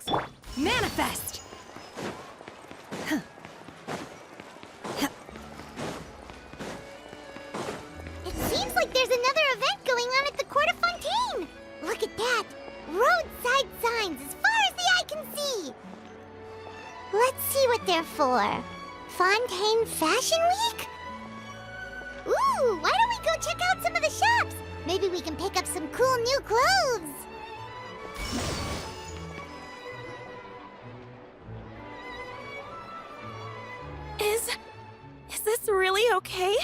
next. Manifest! It seems like there's another event going on at the Court of Fontaine! Look at that! Roadside signs as far as the eye can see! Let's see what they're for. Fontaine Fashion Week? Ooh, why don't we go check out some of the shops? Maybe we can pick up some cool new clothes! Is this really okay?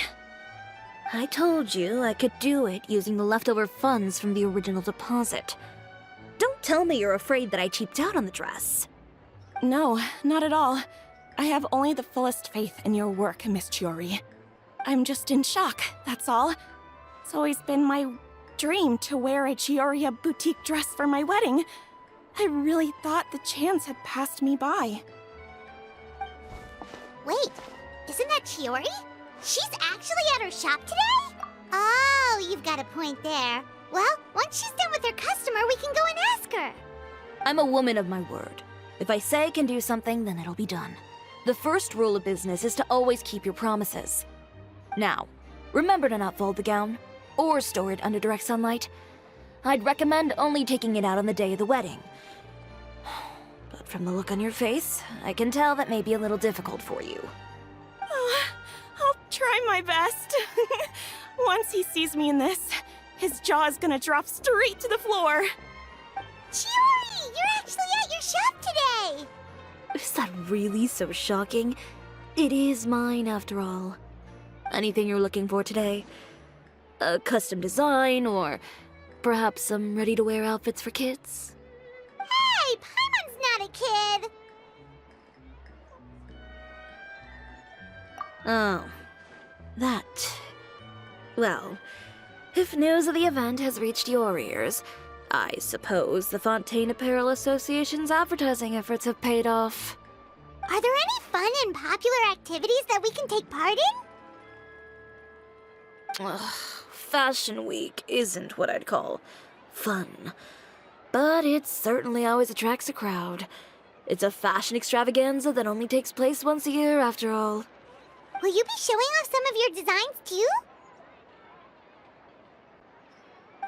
I told you I could do it using the leftover funds from the original deposit. Don't tell me you're afraid that I cheaped out on the dress. No, not at all. I have only the fullest faith in your work, Miss Chiori. I'm just in shock, that's all. It's always been my dream to wear a Chiori boutique dress for my wedding. I really thought the chance had passed me by. Wait, isn't that Chiori? She's actually at her shop today? Oh, you've got a point there. Well, once she's done with her customer, we can go and ask her. I'm a woman of my word. If I say I can do something, then it'll be done. The first rule of business is to always keep your promises. Now, remember to not fold the gown, or store it under direct sunlight. I'd recommend only taking it out on the day of the wedding. But from the look on your face, I can tell that may be a little difficult for you. I'll try my best. Once he sees me in this, his jaw is gonna drop straight to the floor. Chiori, you're actually at your shop today! Is that really so shocking? It is mine, after all. Anything you're looking for today? A custom design, or perhaps some ready-to-wear outfits for kids? Hey, Paimon's not a kid! Oh, that. Well, if news of the event has reached your ears, I suppose the Fontaine Apparel Association's advertising efforts have paid off. Are there any fun and popular activities that we can take part in? Ugh, Fashion Week isn't what I'd call fun. But it certainly always attracts a crowd. It's a fashion extravaganza that only takes place once a year, after all. Will you be showing off some of your designs, too?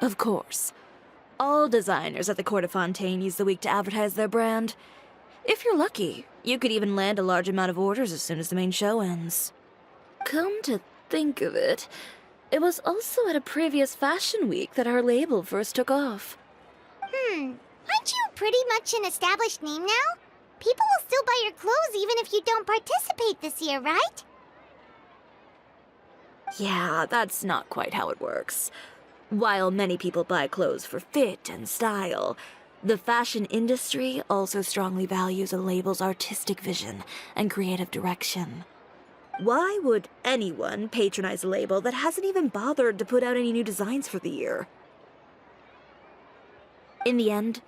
Of course. All designers at the Court of Fontaine use the week to advertise their brand. If you're lucky, you could even land a large amount of orders as soon as the main show ends. Come to think of it, it was also at a previous Fashion Week that our label first took off. Aren't you pretty much an established name now? People will still buy your clothes even if you don't participate this year, right? Yeah, that's not quite how it works. While many people buy clothes for fit and style, the fashion industry also strongly values a label's artistic vision and creative direction. Why would anyone patronize a label that hasn't even bothered to put out any new designs for the year? In the end,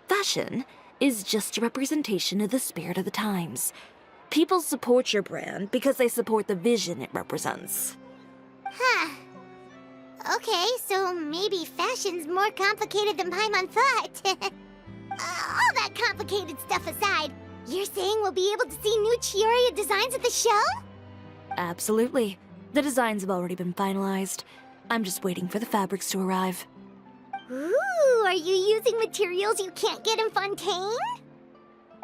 fashion is just a representation of the spirit of the times. People support your brand because they support the vision it represents. Huh. Okay, so maybe fashion's more complicated than Paimon thought. All that complicated stuff aside, you're saying we'll be able to see new Chiori designs at the show? Absolutely. The designs have already been finalized. I'm just waiting for the fabrics to arrive. Ooh, are you using materials you can't get in Fontaine?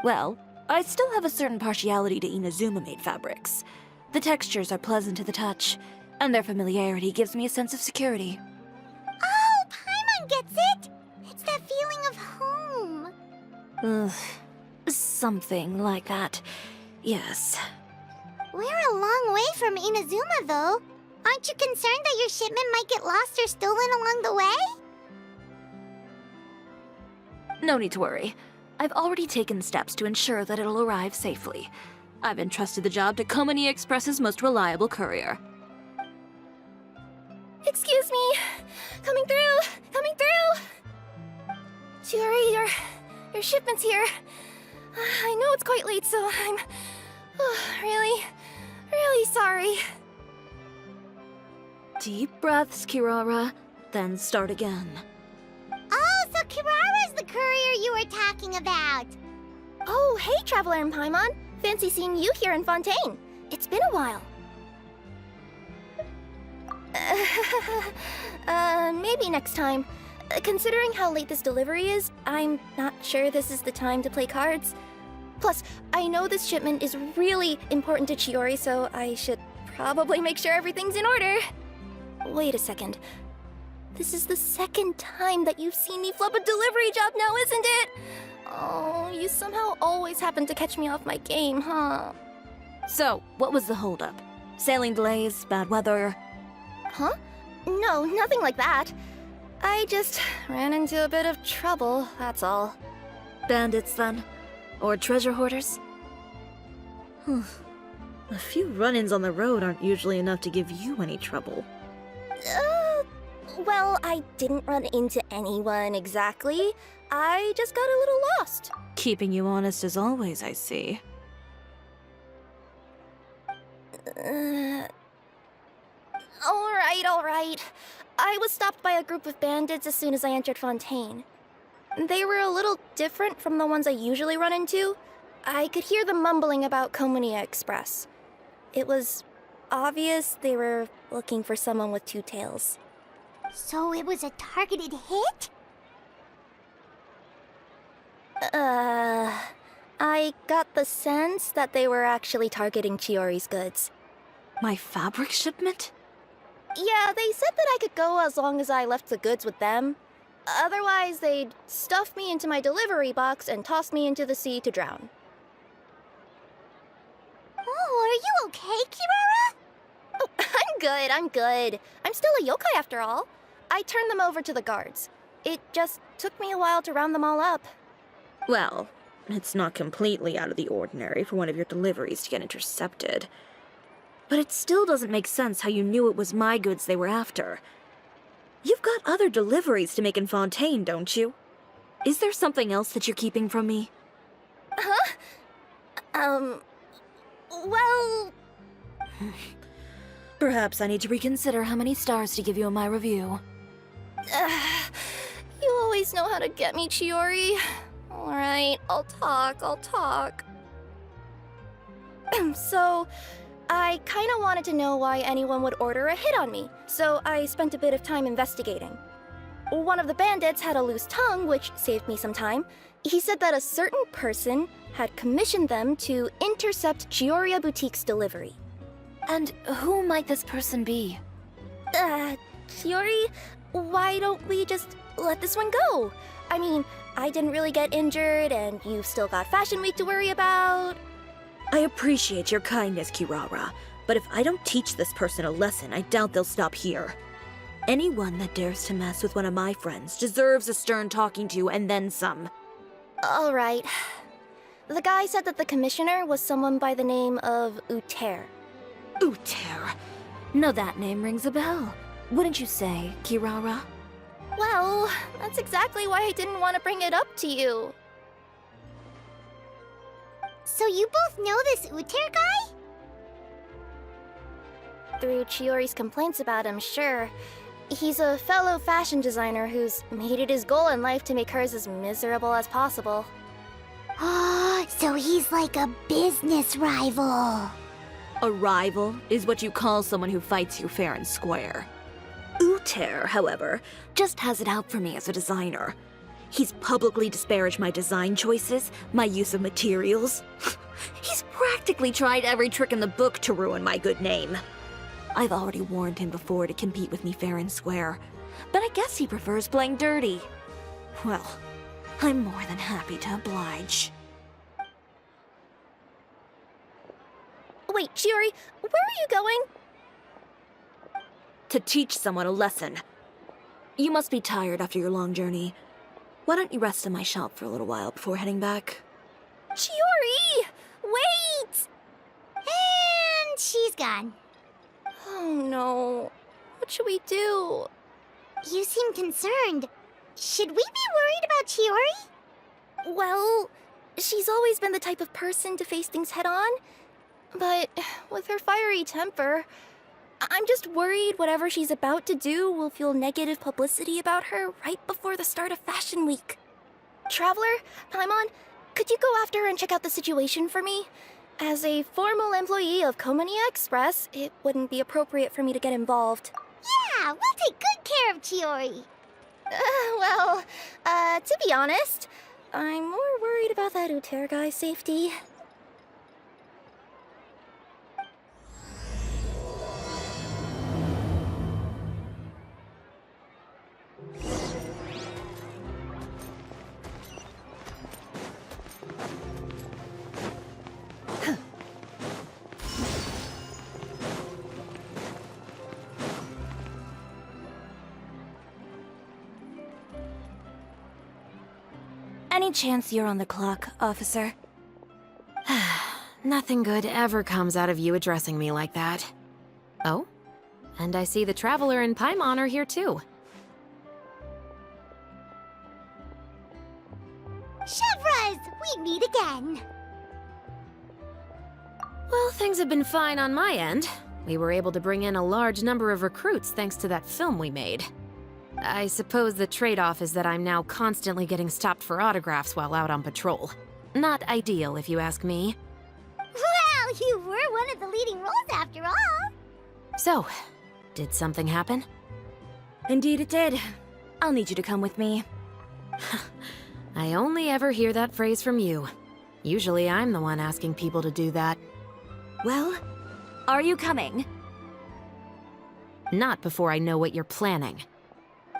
Well, I still have a certain partiality to Inazuma-made fabrics. The textures are pleasant to the touch, and their familiarity gives me a sense of security. Oh, Paimon gets it! It's that feeling of home. Ugh, something like that. Yes. We're a long way from Inazuma, though. Aren't you concerned that your shipment might get lost or stolen along the way? No need to worry. I've already taken steps to ensure that it'll arrive safely. I've entrusted the job to Komani Express's most reliable courier. Excuse me! Coming through! Coming through! Chiori, your shipment's here. I know it's quite late, so I'm really sorry. Deep breaths, Kirara, then start again. Oh, so Kirara's the courier you were talking about. Oh, hey, Traveler and Paimon. Fancy seeing you here in Fontaine. It's been a while. Maybe next time. Considering how late this delivery is, I'm not sure this is the time to play cards. Plus, I know this shipment is really important to Chiori, so I should probably make sure everything's in order. Wait a second. This is the second time that you've seen me flub a delivery job now, isn't it? Oh, you somehow always happen to catch me off my game, huh? So, what was the holdup? Sailing delays, bad weather? Huh? No, nothing like that. I just ran into a bit of trouble, that's all. Bandits, then? Or treasure hoarders? A few run-ins on the road aren't usually enough to give you any trouble. Well, I didn't run into anyone exactly. I just got a little lost. Keeping you honest as always, I see. Alright. I was stopped by a group of bandits as soon as I entered Fontaine. They were a little different from the ones I usually run into. I could hear them mumbling about Komunia Express. It was obvious they were looking for someone with two tails. So it was a targeted hit? I got the sense that they were actually targeting Chiori's goods. My fabric shipment? Yeah, they said that I could go as long as I left the goods with them. Otherwise, they'd stuff me into my delivery box and toss me into the sea to drown. Oh, are you okay, Kirara? Oh, I'm good. I'm still a yokai after all. I turned them over to the guards. It just took me a while to round them all up. Well, it's not completely out of the ordinary for one of your deliveries to get intercepted. But it still doesn't make sense how you knew it was my goods they were after. You've got other deliveries to make in Fontaine, don't you? Is there something else that you're keeping from me? Huh? Well... Perhaps I need to reconsider how many stars to give you in my review. You always know how to get me, Chiori. Alright, I'll talk. So, I kinda wanted to know why anyone would order a hit on me, so I spent a bit of time investigating. One of the bandits had a loose tongue, which saved me some time. He said that a certain person had commissioned them to intercept Chioria Boutique's delivery. And who might this person be? Chiori, why don't we just let this one go? I mean, I didn't really get injured, and you've still got Fashion Week to worry about. I appreciate your kindness, Kirara, but if I don't teach this person a lesson, I doubt they'll stop here. Anyone that dares to mess with one of my friends deserves a stern talking to and then some. Alright. The guy said that the commissioner was someone by the name of Uter. Uter. No, that name rings a bell. Wouldn't you say, Kirara? Well, that's exactly why I didn't want to bring it up to you. So you both know this Uter guy? Through Chiori's complaints about him, sure. He's a fellow fashion designer who's made it his goal in life to make hers as miserable as possible. Oh, so he's like a business rival. A rival is what you call someone who fights you fair and square. Uter, however, just has it out for me as a designer. He's publicly disparaged my design choices, my use of materials. He's practically tried every trick in the book to ruin my good name. I've already warned him before to compete with me fair and square, but I guess he prefers playing dirty. Well, I'm more than happy to oblige. Wait, Chiori, where are you going? To teach someone a lesson. You must be tired after your long journey. Why don't you rest in my shop for a little while before heading back? Chiori! Wait! And she's gone. Oh no. What should we do? You seem concerned. Should we be worried about Chiori? Well, she's always been the type of person to face things head on. But with her fiery temper, I'm just worried whatever she's about to do will feel negative publicity about her right before the start of Fashion Week. Traveler, Paimon, Could you go after her and check out the situation for me? As a formal employee of Komonia Express, it wouldn't be appropriate for me to get involved. Yeah, we'll take good care of Chiori. To be honest, I'm more worried about that Uter guy's safety. Any chance you're on the clock, officer? Nothing good ever comes out of you addressing me like that. Oh? And I see the Traveler and Paimon are here too. Chevras, we meet again. Well, things have been fine on my end. We were able to bring in a large number of recruits thanks to that film we made. I suppose the trade-off is that I'm now constantly getting stopped for autographs while out on patrol. Not ideal, if you ask me. Well, you were one of the leading roles after all. So, did something happen? Indeed it did. I'll need you to come with me. I only ever hear that phrase from you. Usually I'm the one asking people to do that. Well, are you coming? Not before I know what you're planning.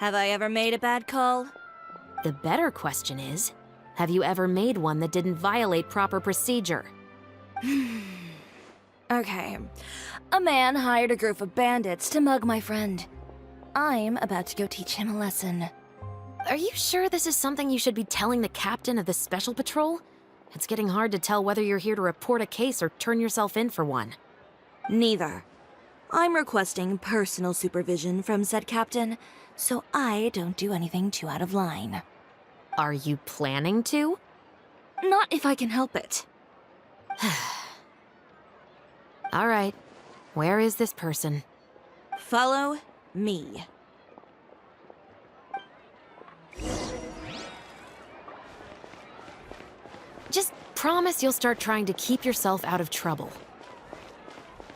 Have I ever made a bad call? The better question is, have you ever made one that didn't violate proper procedure? Okay. A man hired a group of bandits to mug my friend. I'm about to go teach him a lesson. Are you sure this is something you should be telling the captain of the Special Patrol? It's getting hard to tell whether you're here to report a case or turn yourself in for one. Neither. I'm requesting personal supervision from said captain, so I don't do anything too out of line. Are you planning to? Not if I can help it. All right. Where is this person? Follow me. Just promise you'll start trying to keep yourself out of trouble.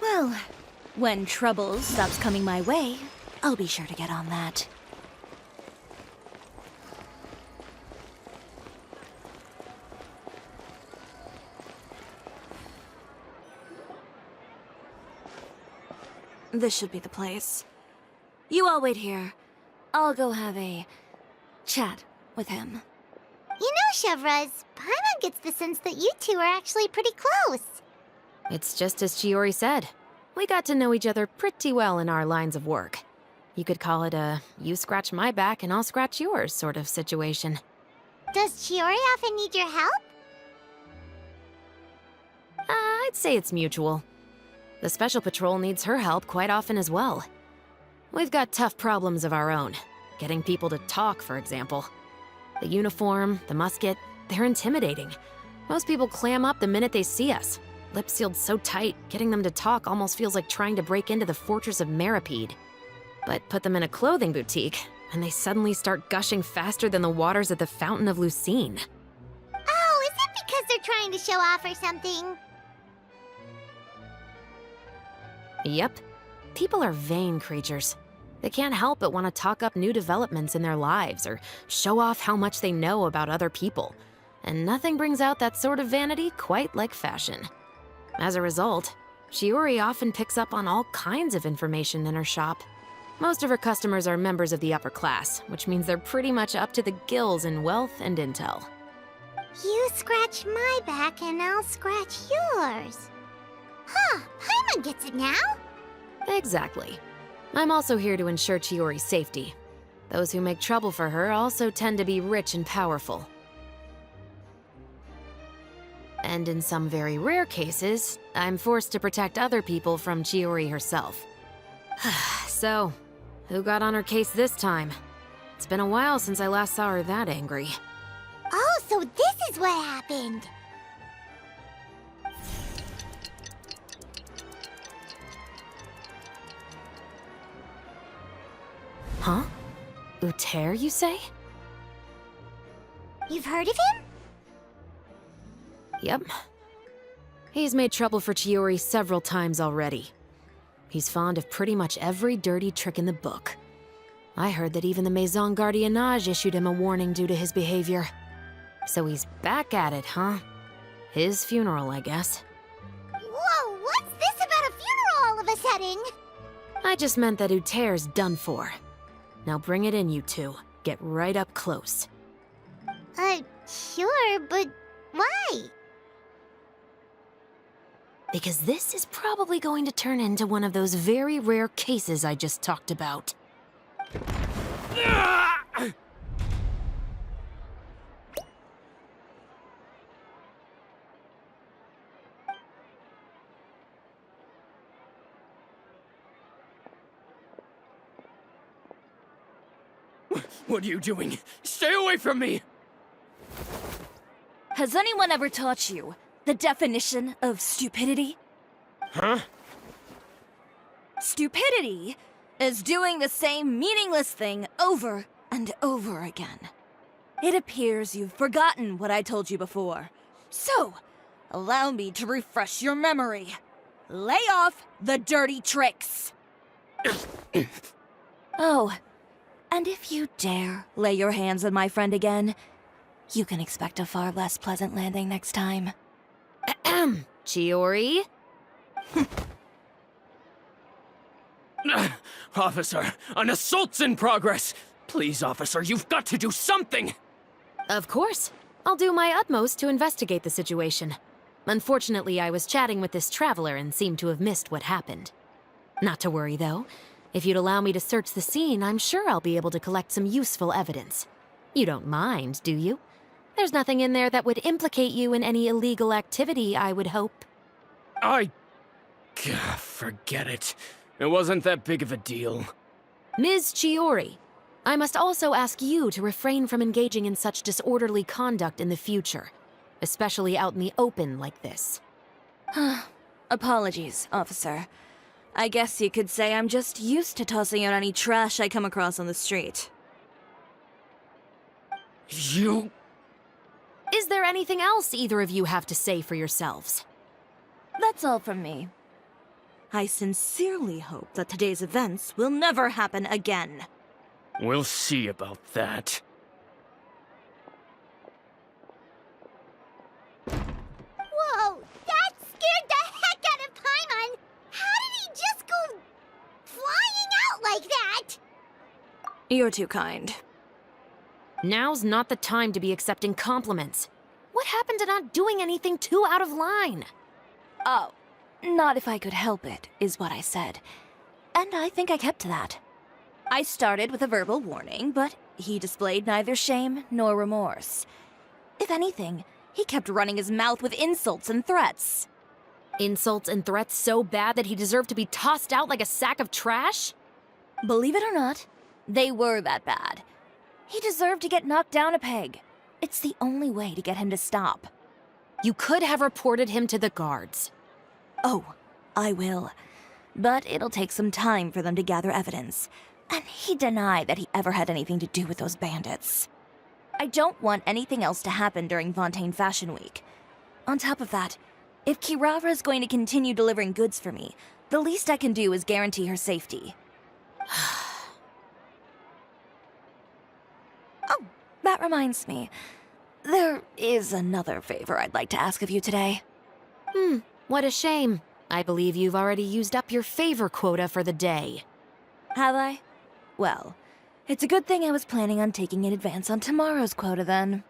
Well, when trouble stops coming my way, I'll be sure to get on that. This should be the place. You all wait here. I'll go have a chat with him. You know, Chevras, Paimon gets the sense that you two are actually pretty close. It's just as Chiori said. We got to know each other pretty well in our lines of work. You could call it a you scratch my back and I'll scratch yours sort of situation. Does Chiori often need your help? I'd say it's mutual. The Special Patrol needs her help quite often as well. We've got tough problems of our own. Getting people to talk, for example. The uniform, the musket, they're intimidating. Most people clam up the minute they see us. Lips sealed so tight, getting them to talk almost feels like trying to break into the fortress of Meripede. But put them in a clothing boutique, and they suddenly start gushing faster than the waters at the Fountain of Lucine. Oh, is it because they're trying to show off or something? Yep. People are vain creatures. They can't help but want to talk up new developments in their lives or show off how much they know about other people. And nothing brings out that sort of vanity quite like fashion. As a result, Chiori often picks up on all kinds of information in her shop. Most of her customers are members of the upper class, which means they're pretty much up to the gills in wealth and intel. You scratch my back and I'll scratch yours. Huh, Paimon gets it now. Exactly. I'm also here to ensure Chiori's safety. Those who make trouble for her also tend to be rich and powerful. And in some very rare cases, I'm forced to protect other people from Chiori herself. So, who got on her case this time? It's been a while since I last saw her that angry. Oh, so this is what happened. Huh? Uter, you say? You've heard of him? Yep. He's made trouble for Chiori several times already. He's fond of pretty much every dirty trick in the book. I heard that even the Maison Gardiennage issued him a warning due to his behavior. So he's back at it, huh? His funeral, I guess. Whoa, what's this about a funeral all of a sudden? I just meant that Uter's done for. Now bring it in, you two. Get right up close. Sure, but why? Because this is probably going to turn into one of those very rare cases I just talked about. What are you doing? Stay away from me! Has anyone ever taught you the definition of stupidity? Huh? Stupidity is doing the same meaningless thing over and over again. It appears you've forgotten what I told you before. So, allow me to refresh your memory. Lay off the dirty tricks. Oh, and if you dare lay your hands on my friend again, you can expect a far less pleasant landing next time. Ahem. Chiori? Officer, an assault's in progress! Please, officer, you've got to do something! Of course. I'll do my utmost to investigate the situation. Unfortunately, I was chatting with this traveler and seemed to have missed what happened. Not to worry, though. If you'd allow me to search the scene, I'm sure I'll be able to collect some useful evidence. You don't mind, do you? There's nothing in there that would implicate you in any illegal activity, I would hope. Forget it. It wasn't that big of a deal. Ms. Chiori, I must also ask you to refrain from engaging in such disorderly conduct in the future, especially out in the open like this. Apologies, officer. I guess you could say I'm just used to tossing out any trash I come across on the street. You... Is there anything else either of you have to say for yourselves? That's all from me. I sincerely hope that today's events will never happen again. We'll see about that. Whoa, that scared the heck out of Paimon! How did he just go flying out like that? You're too kind. Now's not the time to be accepting compliments. What happened to not doing anything too out of line? Oh, not if I could help it, is what I said. And I think I kept to that. I started with a verbal warning, but he displayed neither shame nor remorse. If anything, he kept running his mouth with insults and threats. Insults and threats so bad that he deserved to be tossed out like a sack of trash? Believe it or not, they were that bad. He deserved to get knocked down a peg. It's the only way to get him to stop. You could have reported him to the guards. Oh, I will. But it'll take some time for them to gather evidence. And he denied that he ever had anything to do with those bandits. I don't want anything else to happen during Fontaine Fashion Week. On top of that, if Kirara is going to continue delivering goods for me, the least I can do is guarantee her safety. Oh, that reminds me. There is another favor I'd like to ask of you today. What a shame. I believe you've already used up your favor quota for the day. Have I? Well, it's a good thing I was planning on taking an advance on tomorrow's quota then.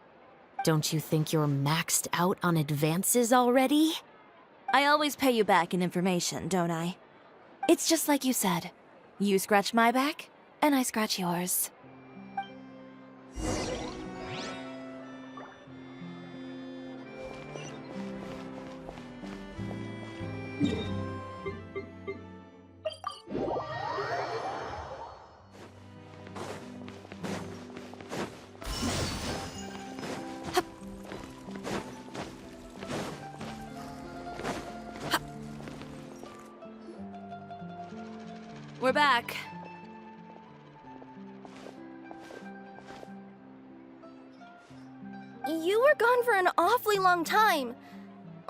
Don't you think you're maxed out on advances already? I always pay you back in information, don't I? It's just like you said. You scratch my back, and I scratch yours. We're back. You were gone for an awfully long time.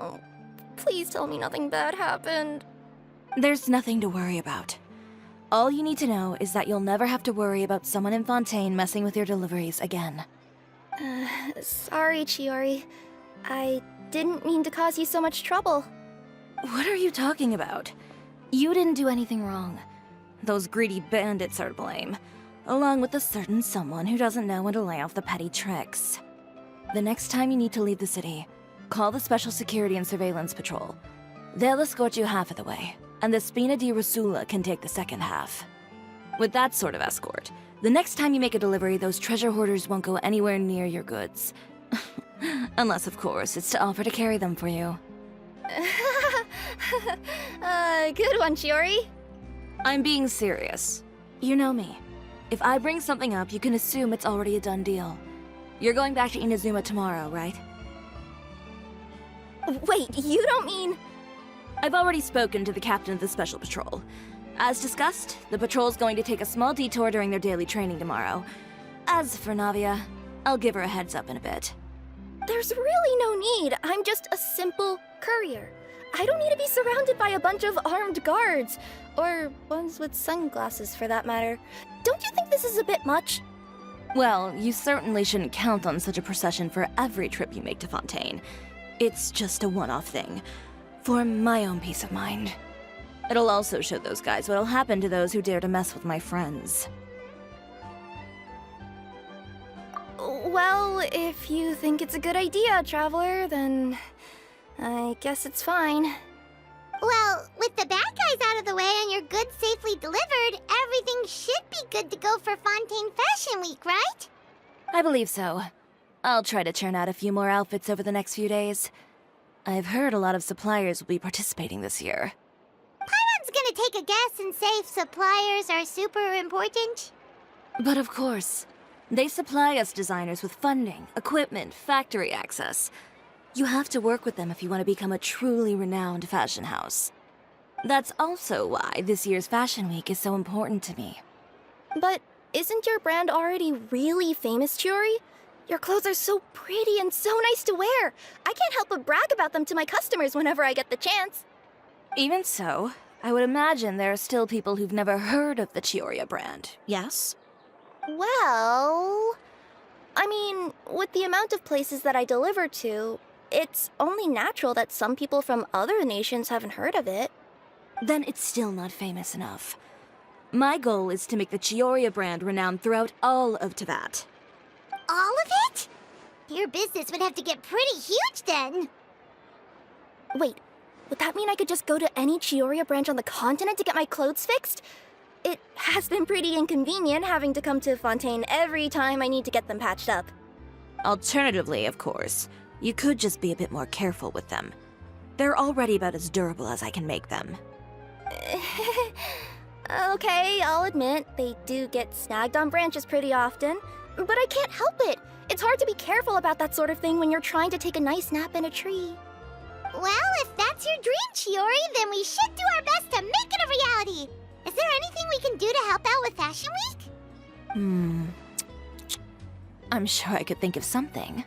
Oh, please tell me nothing bad happened. There's nothing to worry about. All you need to know is that you'll never have to worry about someone in Fontaine messing with your deliveries again. Sorry, Chiori. I didn't mean to cause you so much trouble. What are you talking about? You didn't do anything wrong. Those greedy bandits are to blame, along with a certain someone who doesn't know when to lay off the petty tricks. The next time you need to leave the city, call the Special Security and Surveillance Patrol. They'll escort you half of the way, and the Spina di Rosula can take the second half. With that sort of escort, the next time you make a delivery, those treasure hoarders won't go anywhere near your goods. Unless, of course, it's to offer to carry them for you. Good one, Chiori. I'm being serious. You know me. If I bring something up, you can assume it's already a done deal. You're going back to Inazuma tomorrow, right? Wait, you don't mean... I've already spoken to the captain of the Special Patrol. As discussed, the patrol's going to take a small detour during their daily training tomorrow. As for Navia, I'll give her a heads up in a bit. There's really no need. I'm just a simple courier. I don't need to be surrounded by a bunch of armed guards. Or ones with sunglasses, for that matter. Don't you think this is a bit much? Well, you certainly shouldn't count on such a procession for every trip you make to Fontaine. It's just a one-off thing, for my own peace of mind. It'll also show those guys what'll happen to those who dare to mess with my friends. Well, if you think it's a good idea, Traveler, then I guess it's fine. Well, with the bad guys out of the way and your goods safely delivered, everything should be good to go for Fontaine Fashion Week, right? I believe so. I'll try to churn out a few more outfits over the next few days. I've heard a lot of suppliers will be participating this year. Paimon's gonna take a guess and say if suppliers are super important. But of course, they supply us designers with funding, equipment, factory access. You have to work with them if you want to become a truly renowned fashion house. That's also why this year's Fashion Week is so important to me. But isn't your brand already really famous, Chiori? Your clothes are so pretty and so nice to wear. I can't help but brag about them to my customers whenever I get the chance. Even so, I would imagine there are still people who've never heard of the Chiori brand, yes? Well... I mean, with the amount of places that I deliver to, it's only natural that some people from other nations haven't heard of it. Then it's still not famous enough. My goal is to make the Chiori brand renowned throughout all of Teyvat. All of it? Your business would have to get pretty huge then. Wait, would that mean I could just go to any Chiori branch on the continent to get my clothes fixed? It has been pretty inconvenient having to come to Fontaine every time I need to get them patched up. Alternatively, of course, you could just be a bit more careful with them. They're already about as durable as I can make them. Okay, I'll admit, they do get snagged on branches pretty often, but I can't help it. It's hard to be careful about that sort of thing when you're trying to take a nice nap in a tree. Well, if that's your dream, Chiori, then we should do our best to make it a reality. Is there anything we can do to help out with Fashion Week? I'm sure I could think of something.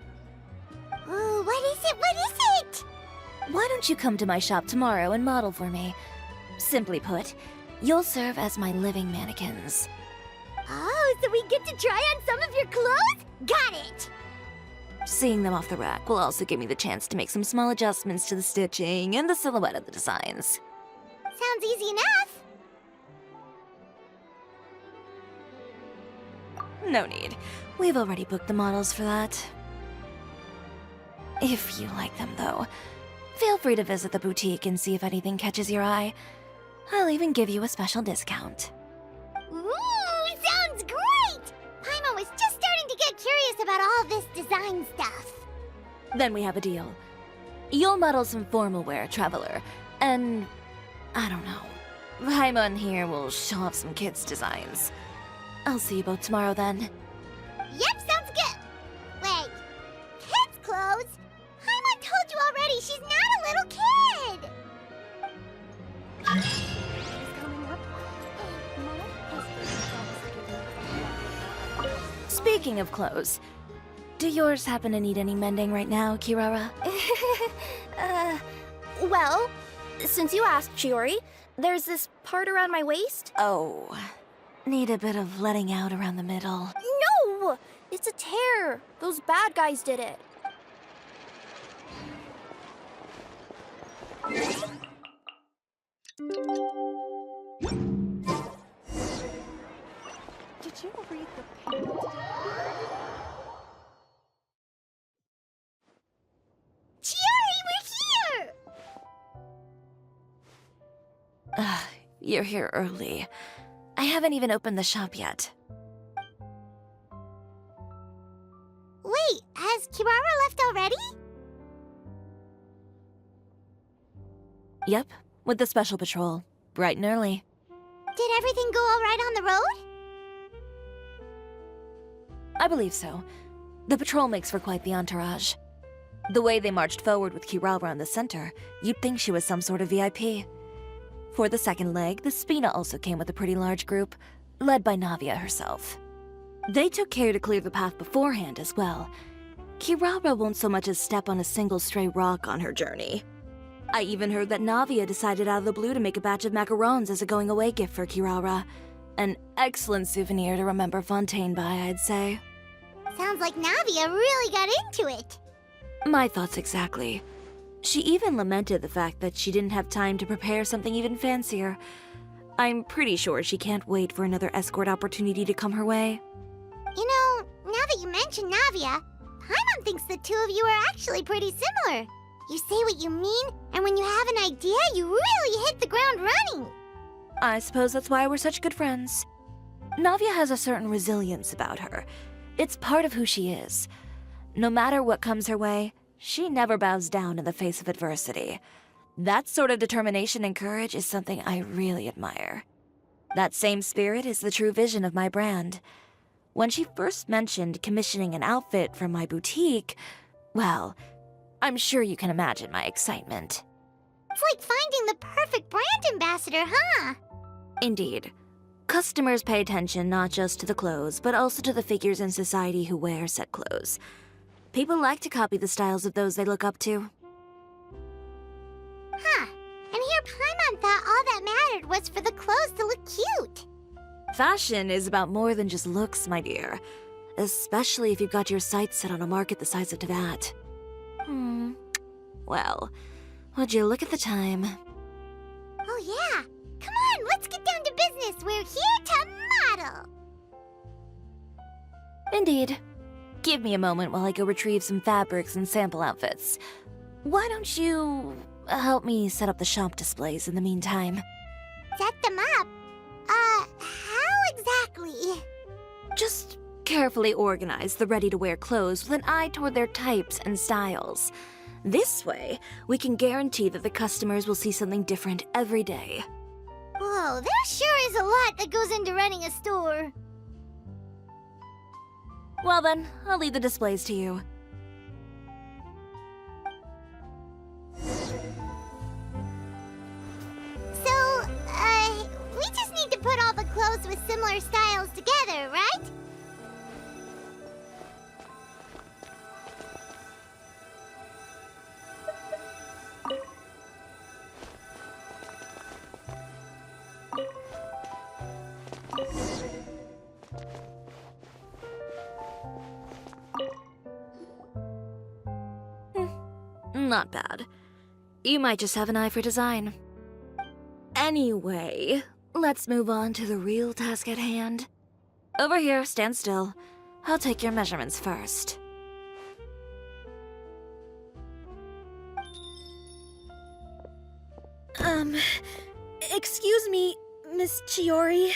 Ooh, what is it? What is it? Why don't you come to my shop tomorrow and model for me? Simply put, you'll serve as my living mannequins. Oh, so we get to try on some of your clothes? Got it! Seeing them off the rack will also give me the chance to make some small adjustments to the stitching and the silhouette of the designs. Sounds easy enough. No need. We've already booked the models for that. If you like them, though, feel free to visit the boutique and see if anything catches your eye. I'll even give you a special discount. Ooh, sounds great! Paimon was just starting to get curious about all this design stuff. Then we have a deal. You'll model some formal wear, Traveler, and... I don't know. Paimon here will show off some kids' designs. I'll see you both tomorrow then. Yep, sounds good. Wait, kids' clothes? Paimon told you already she's not a little kid. Speaking of clothes, Do yours happen to need any mending right now, Kirara? Well, since you asked, Chiori, there's this part around my waist. Oh, need a bit of letting out around the middle. No! It's a tear. Those bad guys did it. Did you read the paper? Chiori, we're here! You're here early. I haven't even opened the shop yet. Wait, has Kirara left already? Yep, with the special patrol. Bright and early. Did everything go all right on the road? I believe so. The patrol makes for quite the entourage. The way they marched forward with Kirara in the center, you'd think she was some sort of VIP. For the second leg, the Spina also came with a pretty large group, led by Navia herself. They took care to clear the path beforehand as well. Kirara won't so much as step on a single stray rock on her journey. I even heard that Navia decided out of the blue to make a batch of macarons as a going-away gift for Kirara. An excellent souvenir to remember Fontaine by, I'd say. Sounds like Navia really got into it. My thoughts exactly. She even lamented the fact that she didn't have time to prepare something even fancier. I'm pretty sure she can't wait for another escort opportunity to come her way. You know, now that you mention Navia, Paimon thinks the two of you are actually pretty similar. You say what you mean, and when you have an idea, you really hit the ground running. I suppose that's why we're such good friends. Navia has a certain resilience about her. It's part of who she is. No matter what comes her way, she never bows down in the face of adversity. That sort of determination and courage is something I really admire. That same spirit is the true vision of my brand. When she first mentioned commissioning an outfit from my boutique, well, I'm sure you can imagine my excitement. It's like finding the perfect brand ambassador, huh? Indeed. Customers pay attention not just to the clothes, but also to the figures in society who wear said clothes. People like to copy the styles of those they look up to. Huh. And here Paimon thought all that mattered was for the clothes to look cute. Fashion is about more than just looks, my dear. Especially if you've got your sights set on a market the size of Teyvat. Well, would you look at the time? Oh yeah. Come on, let's get down to business. We're here to model. Indeed. Give me a moment while I go retrieve some fabrics and sample outfits. Why don't you help me set up the shop displays in the meantime? Set them up? How exactly? Just carefully organize the ready-to-wear clothes with an eye toward their types and styles. This way, we can guarantee that the customers will see something different every day. Whoa, there sure is a lot that goes into running a store. Well then, I'll leave the displays to you. So, we just need to put all the clothes with similar styles together, right? Not bad. You might just have an eye for design. Anyway, let's move on to the real task at hand. Over here, stand still. I'll take your measurements first. Excuse me, Miss Chiori.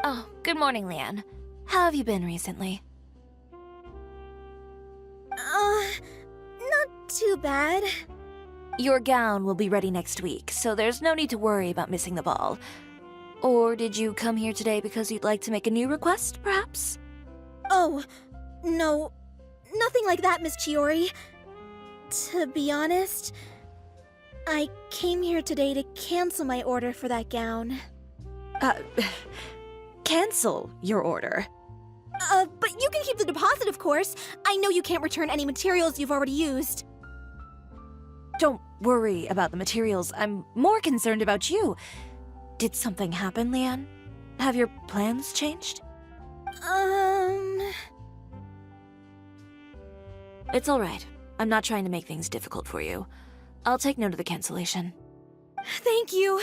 Oh, good morning, Leanne. How have you been recently? Not too bad. Your gown will be ready next week, so there's no need to worry about missing the ball. Or did you come here today because you'd like to make a new request, perhaps? Oh, no. Nothing like that, Miss Chiori. To be honest, I came here today to cancel my order for that gown. Cancel your order. But you can keep the deposit, of course. I know you can't return any materials you've already used. Don't worry about the materials. I'm more concerned about you. Did something happen, Leanne? Have your plans changed? It's all right. I'm not trying to make things difficult for you. I'll take note of the cancellation. Thank you.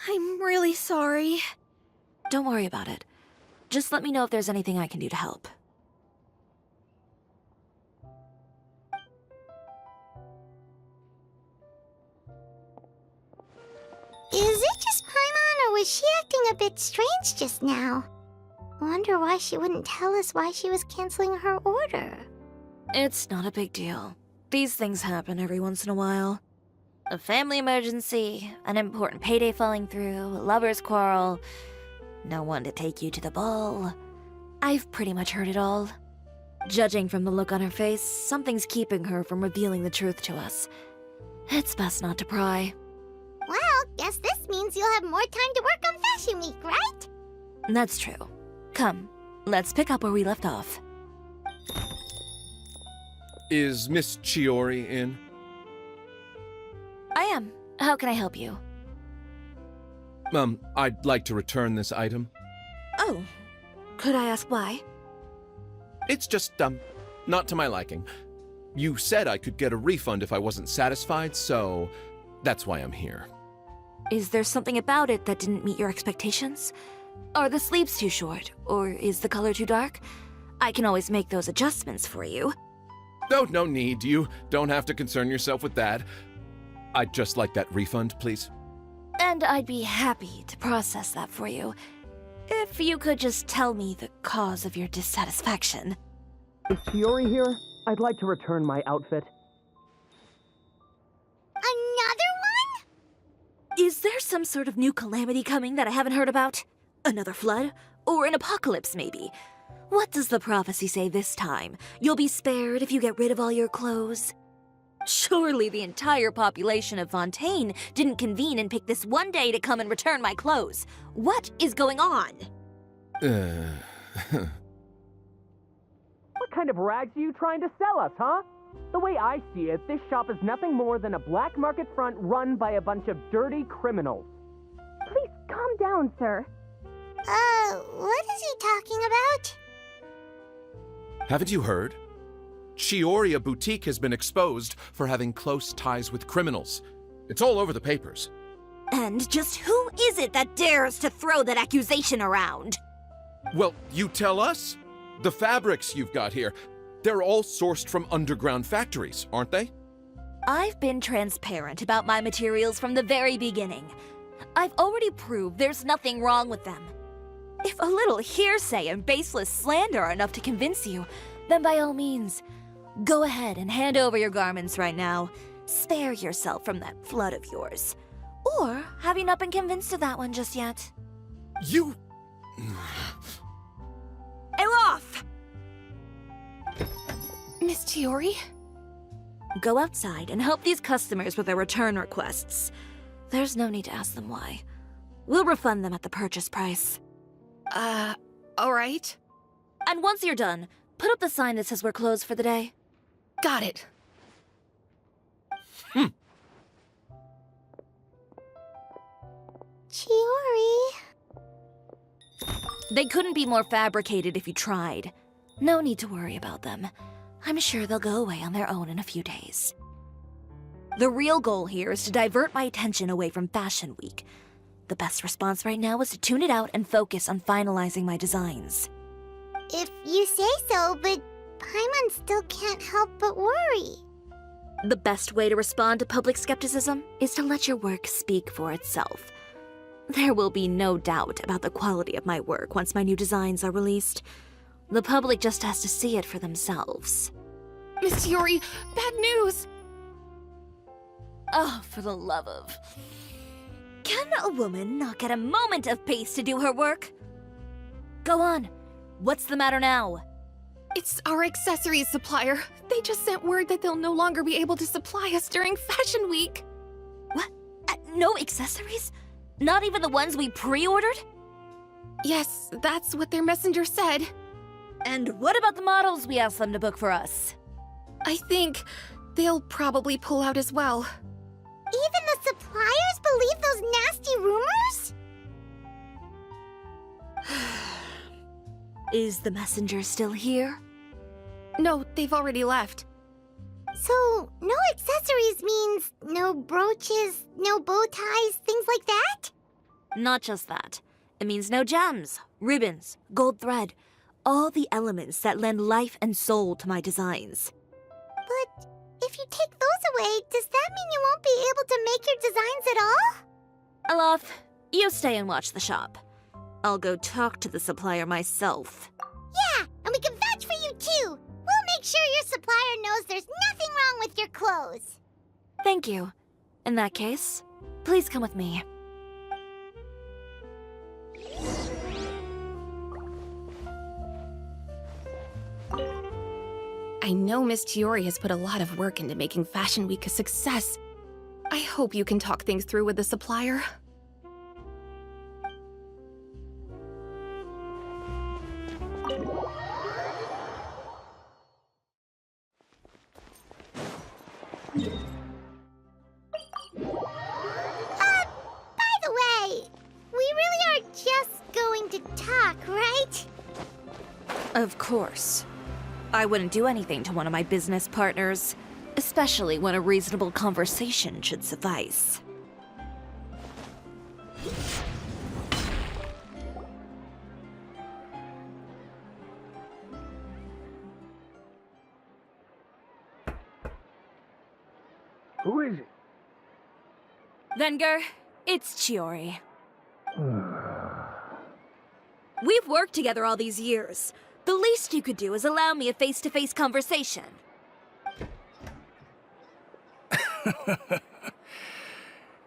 I'm really sorry. Don't worry about it. Just let me know if there's anything I can do to help. Is it just Paimon, or was she acting a bit strange just now? Wonder why she wouldn't tell us why she was canceling her order. It's not a big deal. These things happen every once in a while. A family emergency, an important payday falling through, a lover's quarrel, no one to take you to the ball. I've pretty much heard it all. Judging from the look on her face, something's keeping her from revealing the truth to us. It's best not to pry. Well, guess this means you'll have more time to work on Fashion Week, right? That's true. Come, let's pick up where we left off. Is Miss Chiori in? I am. How can I help you? I'd like to return this item. Oh, could I ask why? It's just, not to my liking. You said I could get a refund if I wasn't satisfied, so that's why I'm here. Is there something about it that didn't meet your expectations? Are the sleeves too short, or is the color too dark? I can always make those adjustments for you. No need. You don't have to concern yourself with that. I'd just like that refund, please. And I'd be happy to process that for you. If you could just tell me the cause of your dissatisfaction. Is Chiori here? I'd like to return my outfit. Another one? Is there some sort of new calamity coming that I haven't heard about? Another flood? Or an apocalypse, maybe? What does the prophecy say this time? You'll be spared if you get rid of all your clothes? Surely the entire population of Fontaine didn't convene and pick this one day to come and return my clothes. What is going on? What kind of rags are you trying to sell us, huh? The way I see it, this shop is nothing more than a black market front run by a bunch of dirty criminals. Please calm down, sir. What is he talking about? Haven't you heard? Chiori Boutique has been exposed for having close ties with criminals. It's all over the papers. And just who is it that dares to throw that accusation around? Well, you tell us. The fabrics you've got here, they're all sourced from underground factories, aren't they? I've been transparent about my materials from the very beginning. I've already proved there's nothing wrong with them. If a little hearsay and baseless slander are enough to convince you, then by all means, go ahead and hand over your garments right now. Spare yourself from that flood of yours. Or have you not been convinced of that one just yet? You... Elof! Miss Chiori? Go outside and help these customers with their return requests. There's no need to ask them why. We'll refund them at the purchase price. Alright. And once you're done, put up the sign that says we're closed for the day. Got it. Chiori. They couldn't be more fabricated if you tried. No need to worry about them. I'm sure they'll go away on their own in a few days. The real goal here is to divert my attention away from Fashion Week. The best response right now is to tune it out and focus on finalizing my designs. If you say so, but Paimon still can't help but worry. The best way to respond to public skepticism is to let your work speak for itself. There will be no doubt about the quality of my work once my new designs are released. The public just has to see it for themselves. Miss Chiori, bad news! Oh, for the love of... Can a woman not get a moment of peace to do her work? Go on. What's the matter now? It's our accessories supplier. They just sent word that they'll no longer be able to supply us during Fashion Week. What? No accessories? Not even the ones we pre-ordered? Yes, that's what their messenger said. And what about the models we asked them to book for us? I think they'll probably pull out as well. Even the suppliers believe those nasty rumors? Is the messenger still here? No, they've already left. So, no accessories means no brooches, no bow ties, things like that? Not just that. It means no gems, ribbons, gold thread, all the elements that lend life and soul to my designs. But if you take those away, does that mean you won't be able to make your designs at all? Alof, you stay and watch the shop. I'll go talk to the supplier myself. Yeah, and we can vouch for you too. We'll make sure your supplier knows there's nothing wrong with your clothes. Thank you. In that case, please come with me. I know Miss Chiori has put a lot of work into making Fashion Week a success. I hope you can talk things through with the supplier. By the way, we really are just going to talk, right? Of course. I wouldn't do anything to one of my business partners, especially when a reasonable conversation should suffice. Who is it? Venger, it's Chiori. We've worked together all these years. The least you could do is allow me a face-to-face conversation.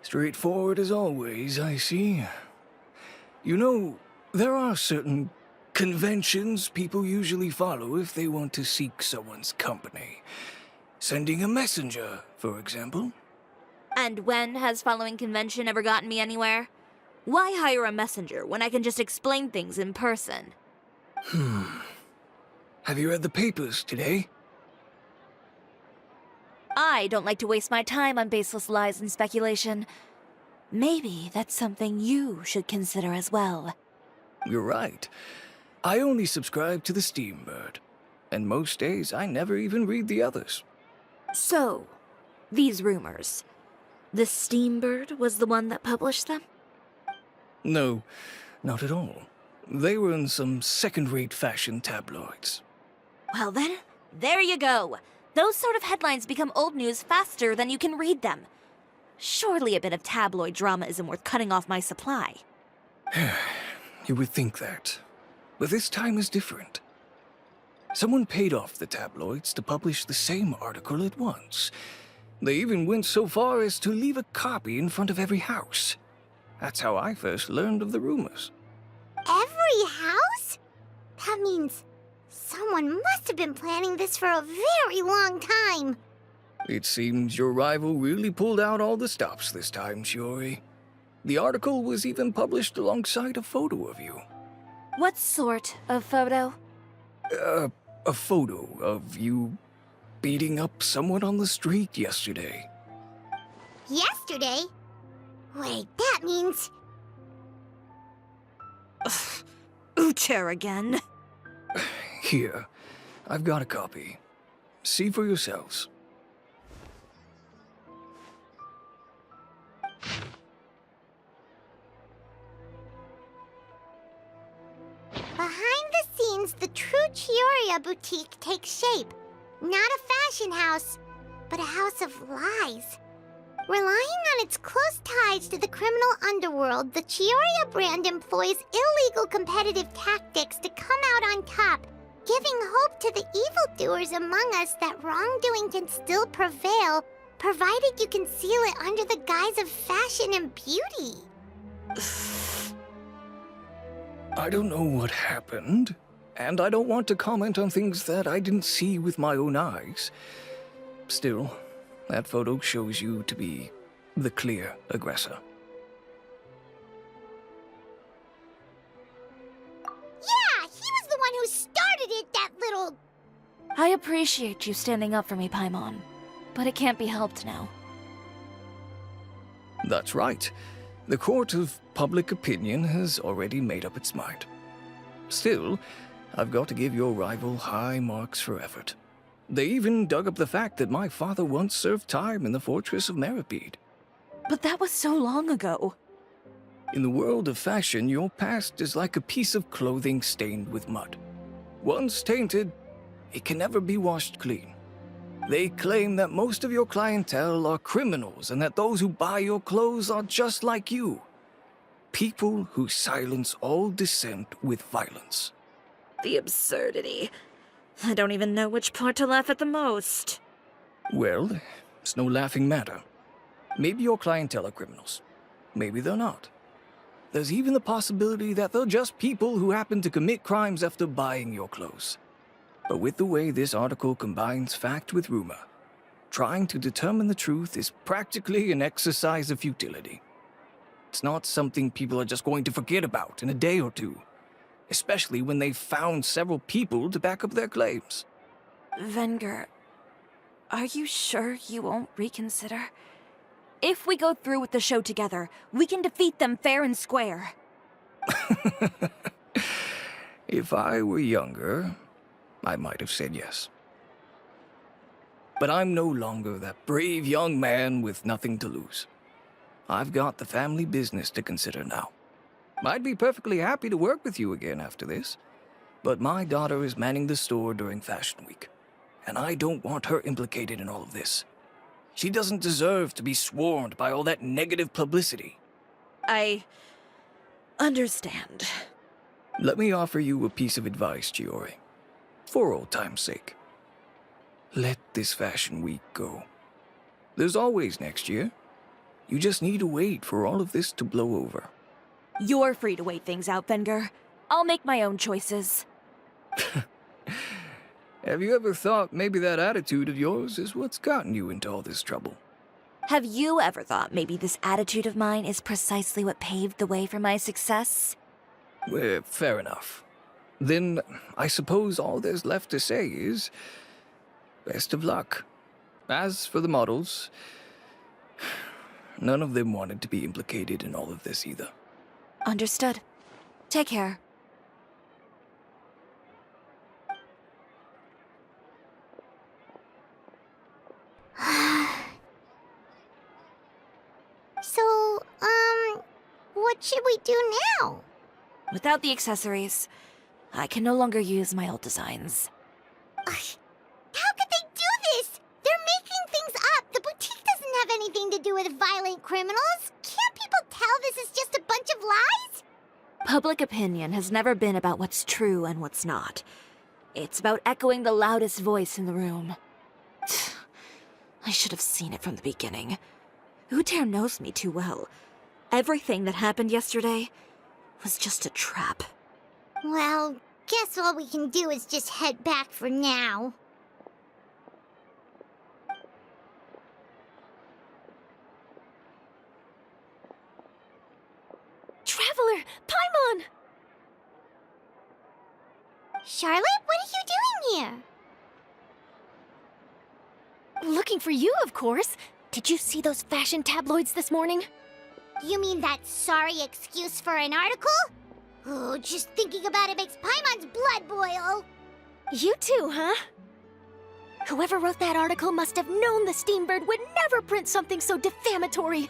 Straightforward as always, I see. You know, there are certain conventions people usually follow if they want to seek someone's company. Sending a messenger, for example. And when has following convention ever gotten me anywhere? Why hire a messenger when I can just explain things in person? Have you read the papers today? I don't like to waste my time on baseless lies and speculation. Maybe that's something you should consider as well. You're right. I only subscribe to the Steambird. And most days I never even read the others. So, these rumors. The Steambird was the one that published them? No, not at all. They were in some second-rate fashion tabloids. Well then, there you go. Those sort of headlines become old news faster than you can read them. Surely a bit of tabloid drama isn't worth cutting off my supply. You would think that. But this time is different. Someone paid off the tabloids to publish the same article at once. They even went so far as to leave a copy in front of every house. That's how I first learned of the rumors. Every house? That means someone must have been planning this for a very long time. It seems your rival really pulled out all the stops this time, Chiori. The article was even published alongside a photo of you. What sort of photo? A photo of you beating up someone on the street yesterday. Yesterday? Wait, that means... Uter again. Here, I've got a copy. See for yourselves. Behind the scenes, the true Chiori boutique takes shape. Not a fashion house, but a house of lies. Relying on its close ties to the criminal underworld, the Chiori brand employs illegal competitive tactics to come out on top, giving hope to the evildoers among us that wrongdoing can still prevail, provided you conceal it under the guise of fashion and beauty. I don't know what happened, and I don't want to comment on things that I didn't see with my own eyes. Still, that photo shows you to be the clear aggressor. Yeah, he was the one who started it, I appreciate you standing up for me, Paimon, but it can't be helped now. That's right. The court of public opinion has already made up its mind. Still, I've got to give your rival high marks for effort. They even dug up the fact that my father once served time in the fortress of Meripede. But that was so long ago. In the world of fashion, your past is like a piece of clothing stained with mud. Once tainted, it can never be washed clean. They claim that most of your clientele are criminals and that those who buy your clothes are just like you. People who silence all dissent with violence. The absurdity. I don't even know which part to laugh at the most. Well, it's no laughing matter. Maybe your clientele are criminals. Maybe they're not. There's even the possibility that they're just people who happen to commit crimes after buying your clothes. But with the way this article combines fact with rumor, trying to determine the truth is practically an exercise of futility. It's not something people are just going to forget about in a day or two, especially when they've found several people to back up their claims. Venger, are you sure you won't reconsider? If we go through with the show together, we can defeat them fair and square. If I were younger, I might have said yes. But I'm no longer that brave young man with nothing to lose. I've got the family business to consider now. I'd be perfectly happy to work with you again after this, but my daughter is manning the store during Fashion Week, and I don't want her implicated in all of this. She doesn't deserve to be swarmed by all that negative publicity. I understand. Let me offer you a piece of advice, Chiori. For old time's sake. Let this Fashion Week go. There's always next year. You just need to wait for all of this to blow over. You're free to wait things out, Venger. I'll make my own choices. Have you ever thought maybe that attitude of yours is what's gotten you into all this trouble? Have you ever thought maybe this attitude of mine is precisely what paved the way for my success? Well, fair enough. Then I suppose all there's left to say is, best of luck. As for the models, none of them wanted to be implicated in all of this either. Understood. Take care. So, what should we do now? Without the accessories, I can no longer use my old designs. How could they do this? They're making things up. The boutique doesn't have anything to do with violent criminals. Can't people tell this is just a bunch of lies? Public opinion has never been about what's true and what's not. It's about echoing the loudest voice in the room. I should have seen it from the beginning. Uter knows me too well. Everything that happened yesterday was just a trap. Well, guess all we can do is just head back for now. Traveler! Paimon! Charlotte, what are you doing here? Looking for you, of course. Did you see those fashion tabloids this morning? You mean that sorry excuse for an article? Oh, just thinking about it makes Paimon's blood boil. You too, huh? Whoever wrote that article must have known the Steambird would never print something so defamatory.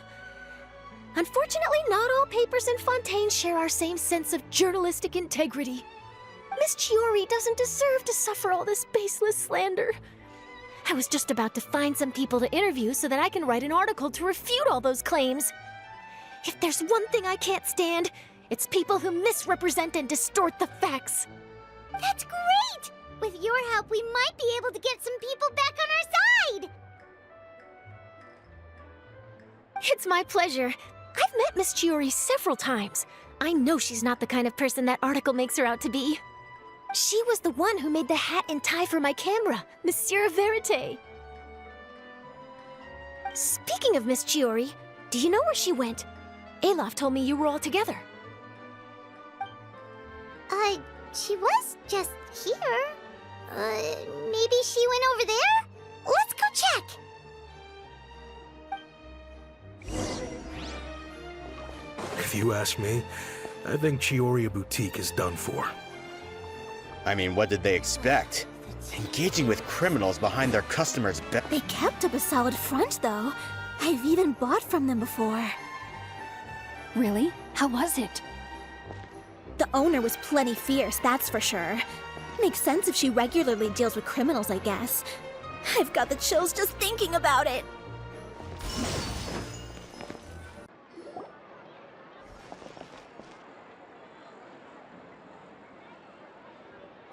Unfortunately, not all papers in Fontaine share our same sense of journalistic integrity. Miss Chiori doesn't deserve to suffer all this baseless slander. I was just about to find some people to interview so that I can write an article to refute all those claims. If there's one thing I can't stand, it's people who misrepresent and distort the facts. That's great! With your help, we might be able to get some people back on our side! It's my pleasure. I've met Miss Chiori several times. I know she's not the kind of person that article makes her out to be. She was the one who made the hat and tie for my camera, Monsieur Verite. Speaking of Miss Chiori, do you know where she went? Alof told me you were all together. She was just here. Maybe she went over there? Let's go check! If you ask me, I think Chiori Boutique is done for. I mean, what did they expect? Engaging with criminals behind their customers' back. They kept up a solid front, though. I've even bought from them before. Really? How was it? The owner was plenty fierce, that's for sure. Makes sense if she regularly deals with criminals, I guess. I've got the chills just thinking about it.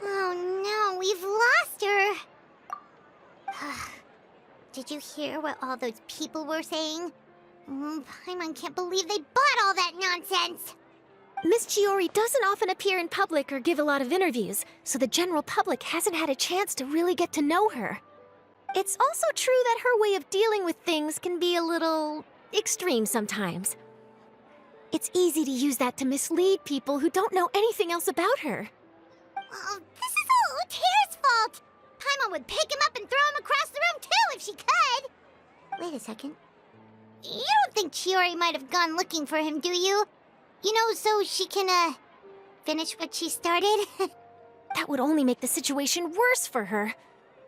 Oh no, we've lost her. Did you hear what all those people were saying? Paimon can't believe they bought all that nonsense. Miss Chiori doesn't often appear in public or give a lot of interviews, so the general public hasn't had a chance to really get to know her. It's also true that her way of dealing with things can be a little extreme sometimes. It's easy to use that to mislead people who don't know anything else about her. Oh, this is all Uter's fault! Paimon would pick him up and throw him across the room too if she could! Wait a second. You don't think Chiori might have gone looking for him, do you? You know, so she can, finish what she started? That would only make the situation worse for her.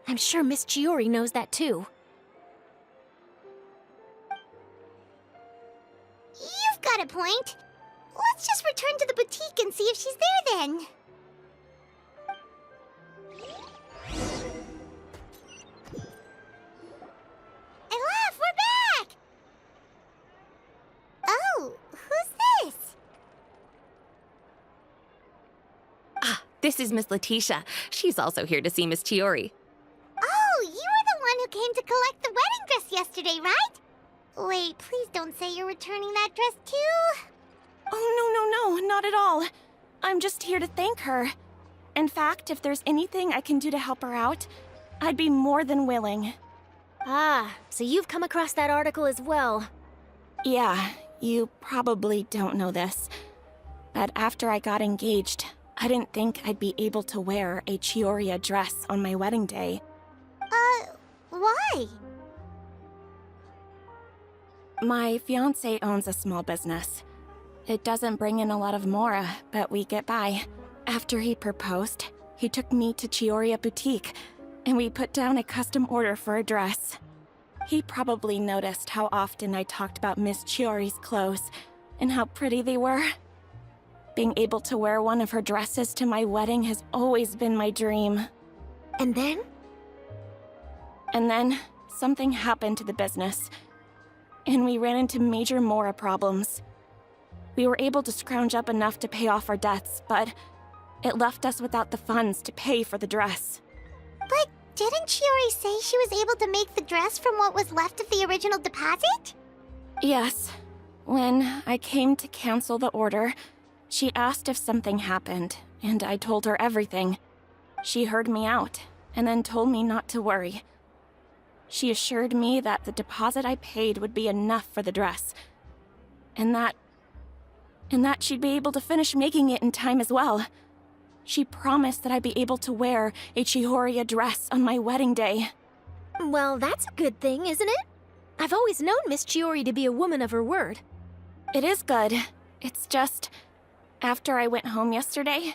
I'm sure Miss Chiori knows that too. You've got a point. Let's just return to the boutique and see if she's there then. Elaf, we're back! Oh, who's this? This is Miss Letitia. She's also here to see Miss Chiori. Oh, you were the one who came to collect the wedding dress yesterday, right? Wait, please don't say you're returning that dress too. Oh, no, not at all. I'm just here to thank her. In fact, if there's anything I can do to help her out, I'd be more than willing. Ah, so you've come across that article as well. Yeah, you probably don't know this, but after I got engaged, I didn't think I'd be able to wear a Chiori dress on my wedding day. Why? My fiancé owns a small business. It doesn't bring in a lot of mora, but we get by. After he proposed, he took me to Chiori Boutique, and we put down a custom order for a dress. He probably noticed how often I talked about Miss Chiori's clothes, and how pretty they were. Being able to wear one of her dresses to my wedding has always been my dream. And then? And then, something happened to the business, and we ran into major mora problems. We were able to scrounge up enough to pay off our debts, but it left us without the funds to pay for the dress. But didn't Chiori say she was able to make the dress from what was left of the original deposit? Yes. When I came to cancel the order, she asked if something happened, and I told her everything. She heard me out, and then told me not to worry. She assured me that the deposit I paid would be enough for the dress, and that she'd be able to finish making it in time as well. She promised that I'd be able to wear a Chiori dress on my wedding day. Well, that's a good thing, isn't it? I've always known Miss Chiori to be a woman of her word. It is good. It's just, after I went home yesterday,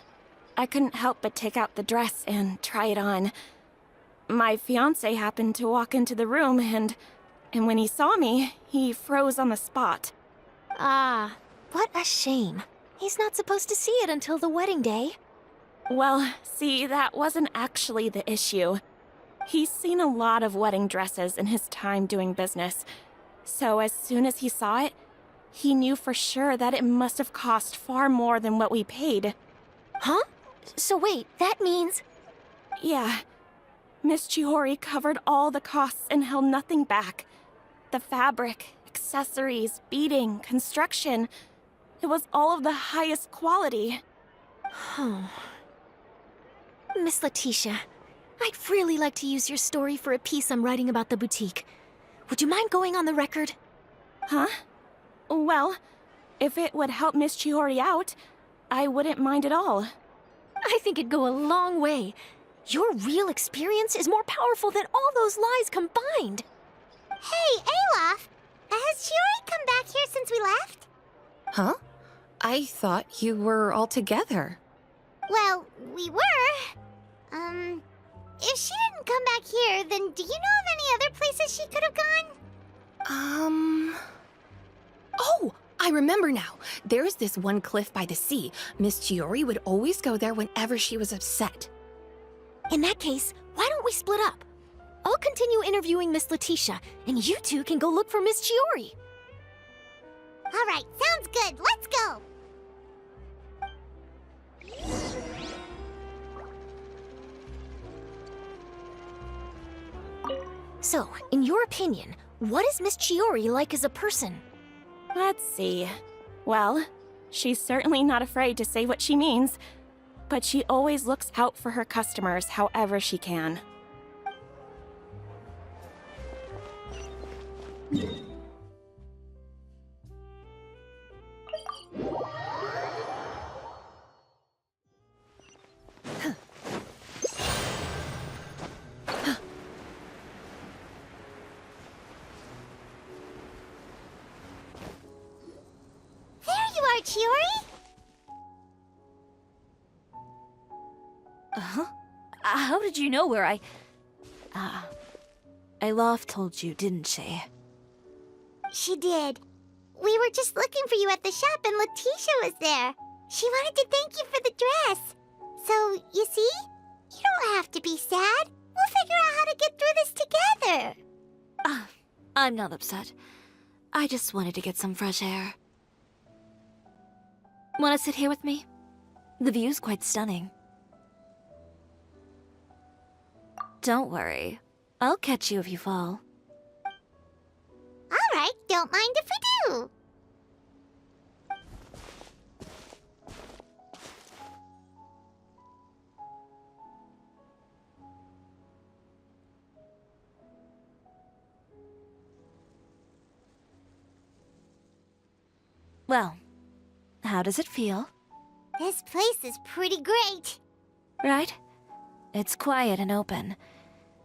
I couldn't help but take out the dress and try it on. My fiancé happened to walk into the room and when he saw me, he froze on the spot. Ah, what a shame. He's not supposed to see it until the wedding day. Well, see, that wasn't actually the issue. He's seen a lot of wedding dresses in his time doing business, so as soon as he saw it, he knew for sure that it must have cost far more than what we paid. Huh? So wait, that means... Yeah. Miss Chiori covered all the costs and held nothing back. The fabric, accessories, beading, construction. It was all of the highest quality. Oh. Miss Letitia, I'd really like to use your story for a piece I'm writing about the boutique. Would you mind going on the record? Huh? Well, if it would help Miss Chiori out, I wouldn't mind at all. I think it'd go a long way. Your real experience is more powerful than all those lies combined. Hey, Olaf! Has Chiori come back here since we left? Huh? I thought you were all together. Well, we were. If she didn't come back here, then do you know of any other places she could have gone? Oh, I remember now. There's this one cliff by the sea. Miss Chiori would always go there whenever she was upset. In that case, why don't we split up? I'll continue interviewing Miss Letitia, and you two can go look for Miss Chiori. All right, sounds good. Let's go. So, in your opinion, what is Miss Chiori like as a person? Let's see. Well, she's certainly not afraid to say what she means, but she always looks out for her customers however she can. Chiori? Huh? How did you know where Alof told you, didn't she? She did. We were just looking for you at the shop and Letitia was there. She wanted to thank you for the dress. So, you see? You don't have to be sad. We'll figure out how to get through this together. I'm not upset. I just wanted to get some fresh air. Want to sit here with me? The view's quite stunning. Don't worry. I'll catch you if you fall. All right, don't mind if we do. Well, how does it feel? This place is pretty great. Right? It's quiet and open,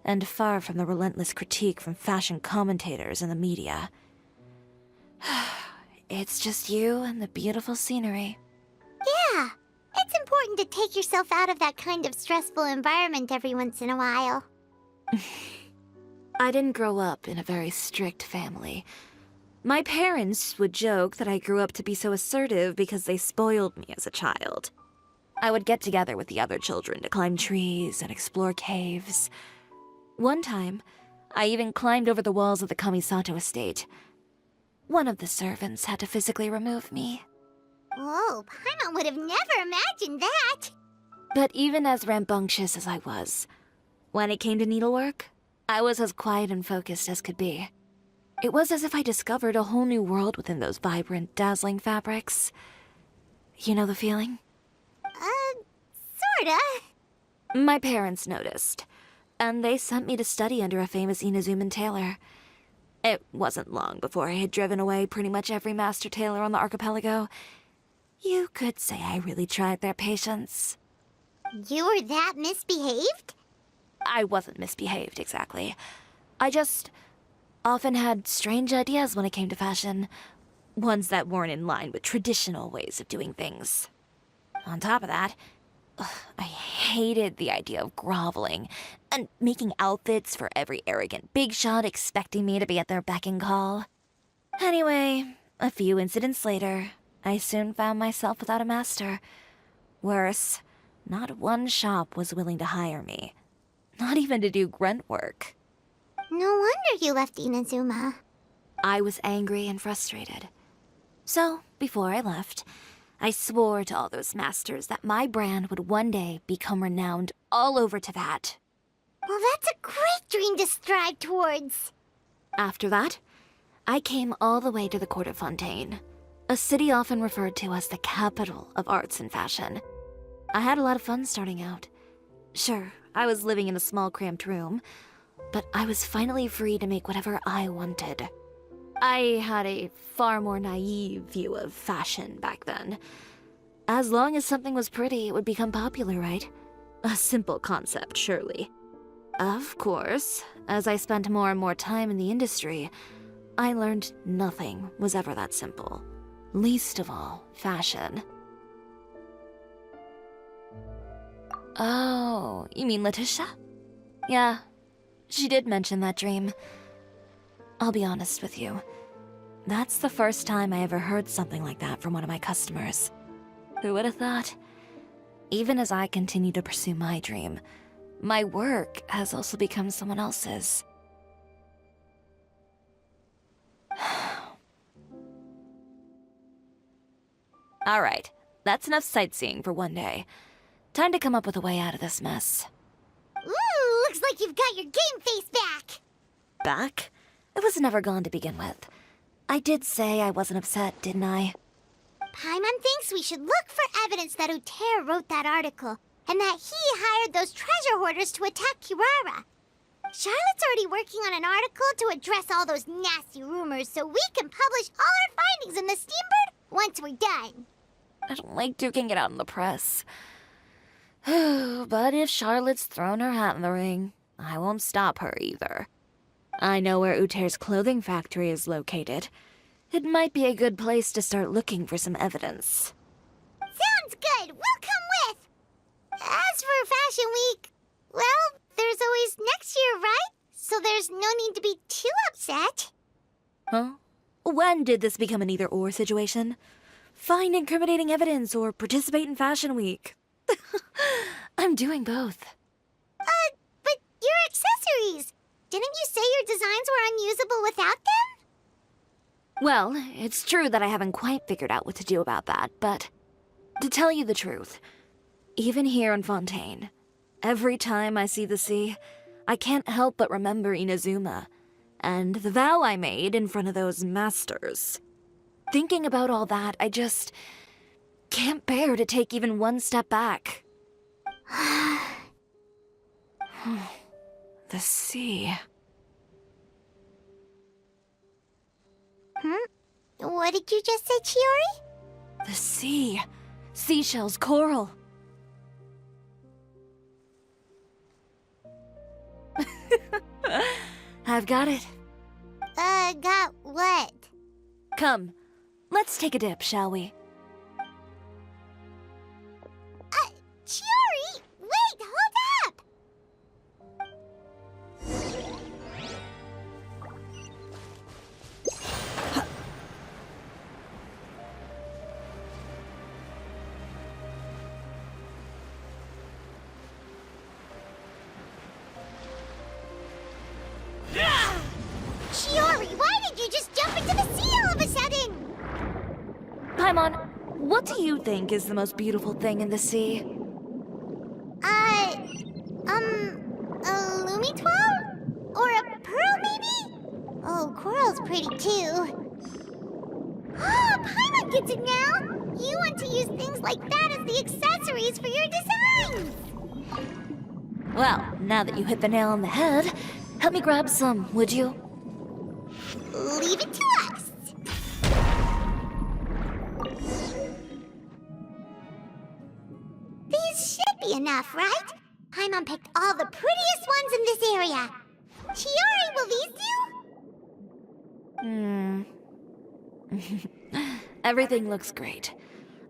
and far from the relentless critique from fashion commentators and the media. It's just you and the beautiful scenery. Yeah, it's important to take yourself out of that kind of stressful environment every once in a while. I didn't grow up in a very strict family. My parents would joke that I grew up to be so assertive because they spoiled me as a child. I would get together with the other children to climb trees and explore caves. One time, I even climbed over the walls of the Kamisato estate. One of the servants had to physically remove me. Whoa, Paimon would have never imagined that! But even as rambunctious as I was, when it came to needlework, I was as quiet and focused as could be. It was as if I discovered a whole new world within those vibrant, dazzling fabrics. You know the feeling? Sorta. My parents noticed, and they sent me to study under a famous Inazuman tailor. It wasn't long before I had driven away pretty much every master tailor on the archipelago. You could say I really tried their patience. You were that misbehaved? I wasn't misbehaved, exactly. I just often had strange ideas when it came to fashion. Ones that weren't in line with traditional ways of doing things. On top of that, I hated the idea of groveling and making outfits for every arrogant big shot expecting me to be at their beck and call. Anyway, a few incidents later, I soon found myself without a master. Worse, not one shop was willing to hire me. Not even to do grunt work. No wonder you left Inazuma. I was angry and frustrated. So, before I left, I swore to all those masters that my brand would one day become renowned all over Teyvat. Well, that's a great dream to strive towards. After that, I came all the way to the Court of Fontaine, a city often referred to as the capital of arts and fashion. I had a lot of fun starting out. Sure, I was living in a small cramped room, but I was finally free to make whatever I wanted. I had a far more naive view of fashion back then. As long as something was pretty, it would become popular, right? A simple concept, surely. Of course, as I spent more and more time in the industry, I learned nothing was ever that simple. Least of all, fashion. Oh, you mean Letitia? Yeah, she did mention that dream. I'll be honest with you. That's the first time I ever heard something like that from one of my customers. Who would have thought? Even as I continue to pursue my dream, my work has also become someone else's. Alright, that's enough sightseeing for one day. Time to come up with a way out of this mess. Ooh, looks like you've got your game face back! Back? It was never gone to begin with. I did say I wasn't upset, didn't I? Paimon thinks we should look for evidence that Uter wrote that article, and that he hired those treasure hoarders to attack Kirara. Charlotte's already working on an article to address all those nasty rumors so we can publish all our findings in the Steambird once we're done. I don't like duking it out in the press. But if Charlotte's thrown her hat in the ring, I won't stop her either. I know where Uter's clothing factory is located. It might be a good place to start looking for some evidence. Sounds good! We'll come with! As for Fashion Week, well, there's always next year, right? So there's no need to be too upset. Huh? When did this become an either-or situation? Find incriminating evidence or participate in Fashion Week. I'm doing both. But your accessories! Didn't you say your designs were unusable without them? Well, it's true that I haven't quite figured out what to do about that, but to tell you the truth, even here in Fontaine, every time I see the sea, I can't help but remember Inazuma, and the vow I made in front of those masters. Thinking about all that, I just can't bear to take even one step back. The sea. What did you just say, Chiori? The sea. Seashells, coral. I've got it. Got what? Come, let's take a dip, shall we? Chiori! Wait, hold up! Chiori, why did you just jump into the sea all of a sudden? Paimon, what do you think is the most beautiful thing in the sea? A Lumitwal? Or a pearl, maybe? Oh, coral's pretty too. Ah, Paimon gets it now! You want to use things like that as the accessories for your designs! Well, now that you hit the nail on the head, help me grab some, would you? Leave it to us! These should be enough, right? Paimon picked all the prettiest ones in this area. Chiori, will these do? Everything looks great.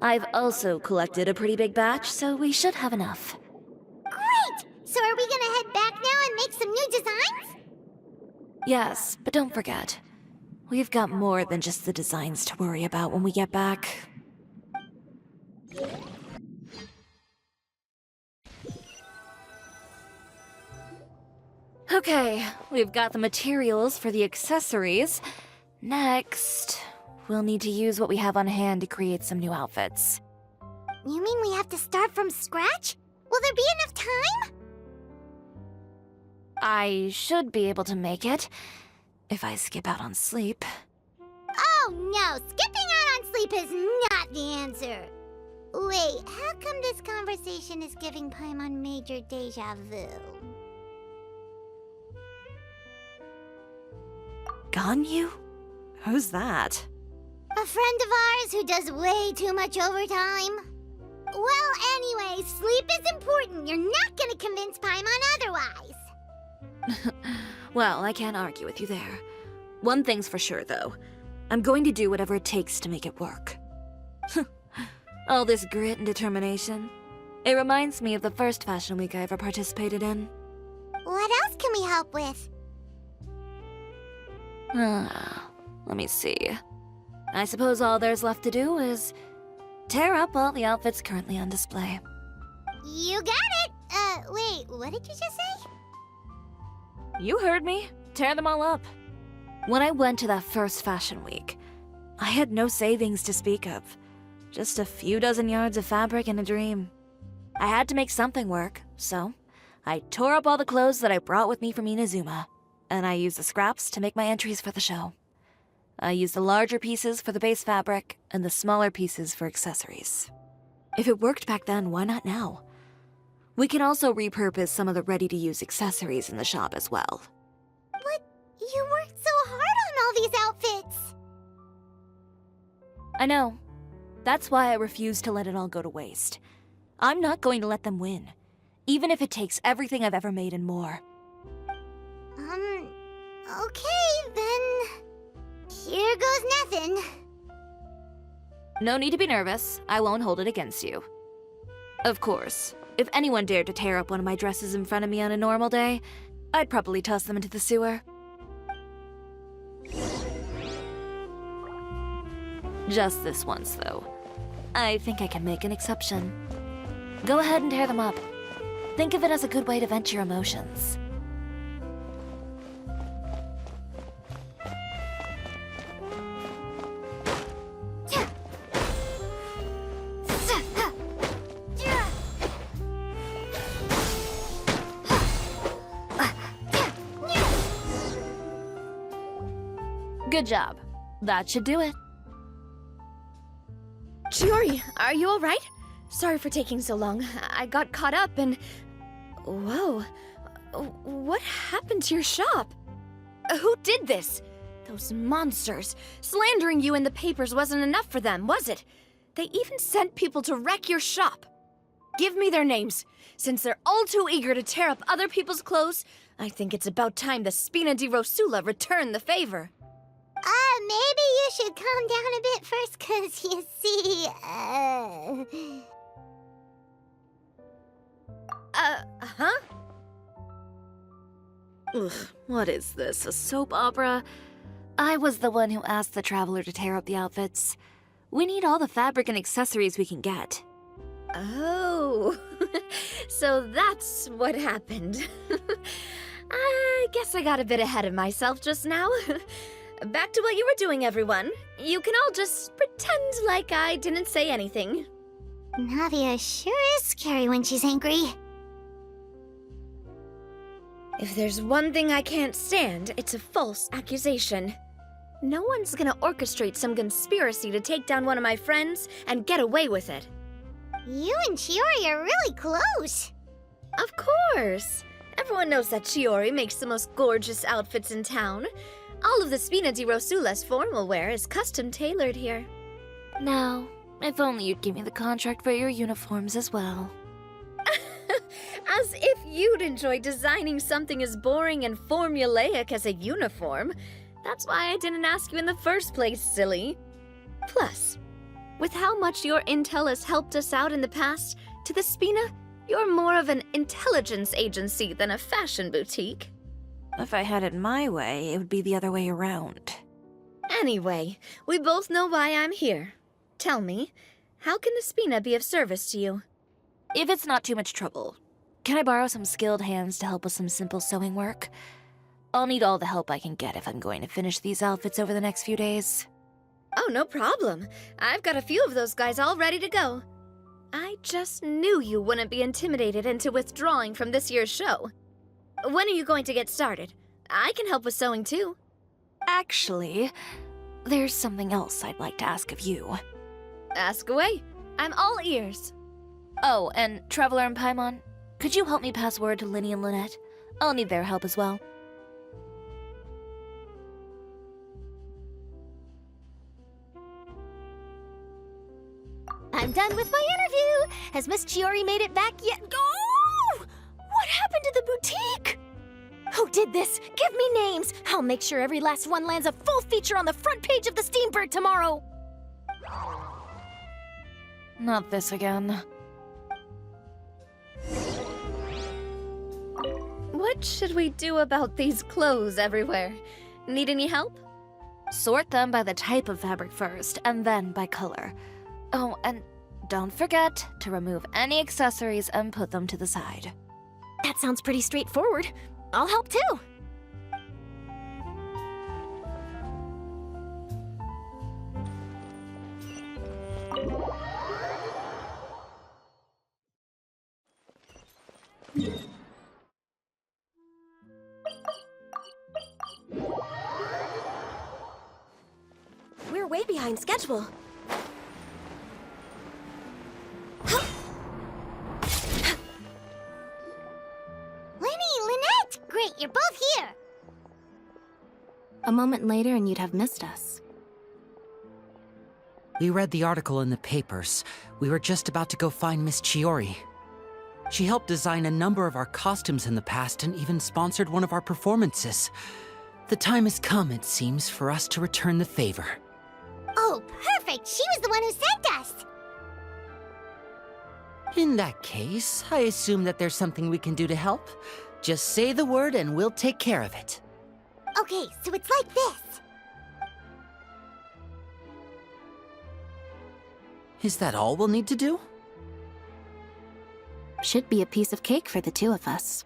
I've also collected a pretty big batch, so we should have enough. Great! So are we gonna head back now and make some new designs? Yes, but don't forget, we've got more than just the designs to worry about when we get back. Okay, we've got the materials for the accessories. Next, we'll need to use what we have on hand to create some new outfits. You mean we have to start from scratch? Will there be enough time? I should be able to make it, if I skip out on sleep. Oh no, skipping out on sleep is not the answer. Wait, how come this conversation is giving Paimon major deja vu? Ganyu? Who's that? A friend of ours who does way too much overtime. Well, anyway, sleep is important. You're not gonna convince Paimon otherwise. Well, I can't argue with you there. One thing's for sure, though. I'm going to do whatever it takes to make it work. All this grit and determination. It reminds me of the first fashion week I ever participated in. What else can we help with? Let me see. I suppose all there's left to do is tear up all the outfits currently on display. You got it! Wait, what did you just say? You heard me. Tear them all up. When I went to that first fashion week, I had no savings to speak of. Just a few dozen yards of fabric and a dream. I had to make something work, so I tore up all the clothes that I brought with me from Inazuma, and I used the scraps to make my entries for the show. I used the larger pieces for the base fabric and the smaller pieces for accessories. If it worked back then, why not now? We can also repurpose some of the ready-to-use accessories in the shop as well. But you worked so hard on all these outfits! I know. That's why I refuse to let it all go to waste. I'm not going to let them win, even if it takes everything I've ever made and more. Okay, then... Here goes nothing. No need to be nervous. I won't hold it against you. Of course, if anyone dared to tear up one of my dresses in front of me on a normal day, I'd probably toss them into the sewer. Just this once, though. I think I can make an exception. Go ahead and tear them up. Think of it as a good way to vent your emotions. Good job. That should do it. Chiori, are you alright? Sorry for taking so long. I got caught up and... Whoa. What happened to your shop? Who did this? Those monsters. Slandering you in the papers wasn't enough for them, was it? They even sent people to wreck your shop. Give me their names. Since they're all too eager to tear up other people's clothes, I think it's about time the Spina di Rosula return the favor. Maybe you should calm down a bit first, 'cause you see, Huh? Ugh, what is this, a soap opera? I was the one who asked the traveler to tear up the outfits. We need all the fabric and accessories we can get. Oh, so that's what happened. I guess I got a bit ahead of myself just now. Back to what you were doing, everyone. You can all just pretend like I didn't say anything. Navia sure is scary when she's angry. If there's one thing I can't stand, it's a false accusation. No one's gonna orchestrate some conspiracy to take down one of my friends and get away with it. You and Chiori are really close. Of course. Everyone knows that Chiori makes the most gorgeous outfits in town. All of the Spina di Rosula's formal wear is custom tailored here. Now, if only you'd give me the contract for your uniforms as well. As if you'd enjoy designing something as boring and formulaic as a uniform. That's why I didn't ask you in the first place, silly. Plus, with how much your intel has helped us out in the past, to the Spina, you're more of an intelligence agency than a fashion boutique. If I had it my way, it would be the other way around. Anyway, we both know why I'm here. Tell me, how can the Spina be of service to you? If it's not too much trouble, can I borrow some skilled hands to help with some simple sewing work? I'll need all the help I can get if I'm going to finish these outfits over the next few days. Oh, no problem. I've got a few of those guys all ready to go. I just knew you wouldn't be intimidated into withdrawing from this year's show. When are you going to get started? I can help with sewing too. Actually, there's something else I'd like to ask of you. Ask away. I'm all ears. Oh, and Traveler and Paimon, could you help me pass word to Linny and Lynette? I'll need their help as well. I'm done with my interview. Has Miss Chiori made it back yet? Oh! What happened to the boutique? Who did this? Give me names. I'll make sure every last one lands a full feature on the front page of the Steambird tomorrow. Not this again. What should we do about these clothes everywhere? Need any help? Sort them by the type of fabric first, and then by color. Oh, and don't forget to remove any accessories and put them to the side. That sounds pretty straightforward. I'll help too. We're way behind schedule. Lynette! Great, you're both here! A moment later and you'd have missed us. We read the article in the papers. We were just about to go find Miss Chiori. She helped design a number of our costumes in the past and even sponsored one of our performances. The time has come, it seems, for us to return the favor. Oh, perfect! She was the one who sent us! In that case, I assume that there's something we can do to help. Just say the word and we'll take care of it. Okay, so it's like this. Is that all we'll need to do? Should be a piece of cake for the two of us.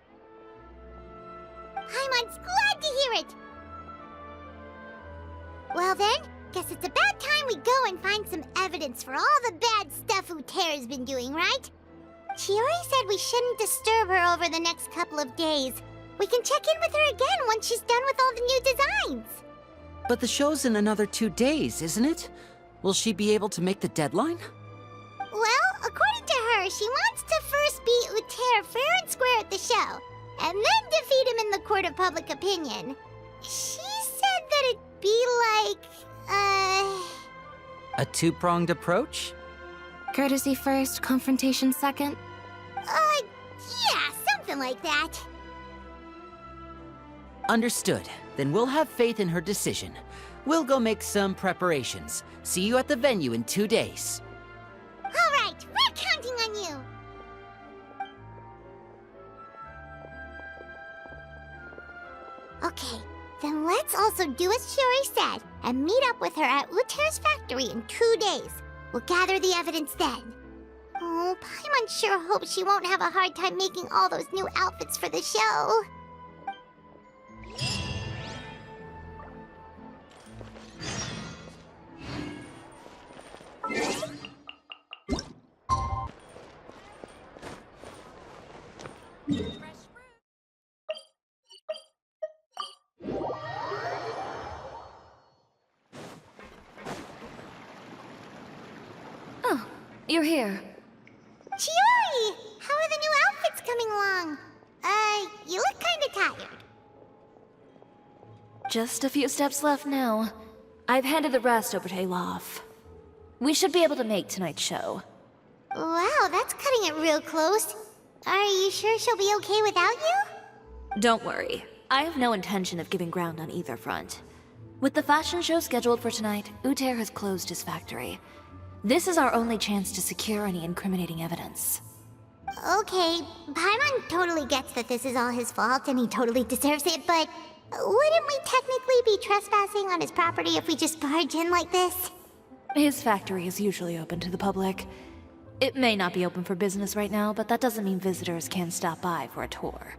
Paimon's glad to hear it! Well then, guess it's about time we go and find some evidence for all the bad stuff Uter's been doing, right? Chiori said we shouldn't disturb her over the next couple of days. We can check in with her again once she's done with all the new designs. But the show's in another 2 days, isn't it? Will she be able to make the deadline? Well, according to her, she wants to first beat Uter fair and square at the show, and then defeat him in the court of public opinion. She said that it'd be like, A two-pronged approach? Courtesy first, confrontation second. Yeah, something like that. Understood. Then we'll have faith in her decision. We'll go make some preparations. See you at the venue in 2 days. All right, we're counting on you. Okay, then let's also do as Chiori said and meet up with her at Uter's factory in 2 days. We'll gather the evidence then. Oh, Paimon sure hopes she won't have a hard time making all those new outfits for the show. Oh, you're here. Chiori! How are the new outfits coming along? You look kinda tired. Just a few steps left now. I've handed the rest over to Alof. We should be able to make tonight's show. Wow, that's cutting it real close. Are you sure she'll be okay without you? Don't worry. I have no intention of giving ground on either front. With the fashion show scheduled for tonight, Uter has closed his factory. This is our only chance to secure any incriminating evidence. Okay, Paimon totally gets that this is all his fault and he totally deserves it, but wouldn't we technically be trespassing on his property if we just barge in like this? His factory is usually open to the public. It may not be open for business right now, but that doesn't mean visitors can't stop by for a tour.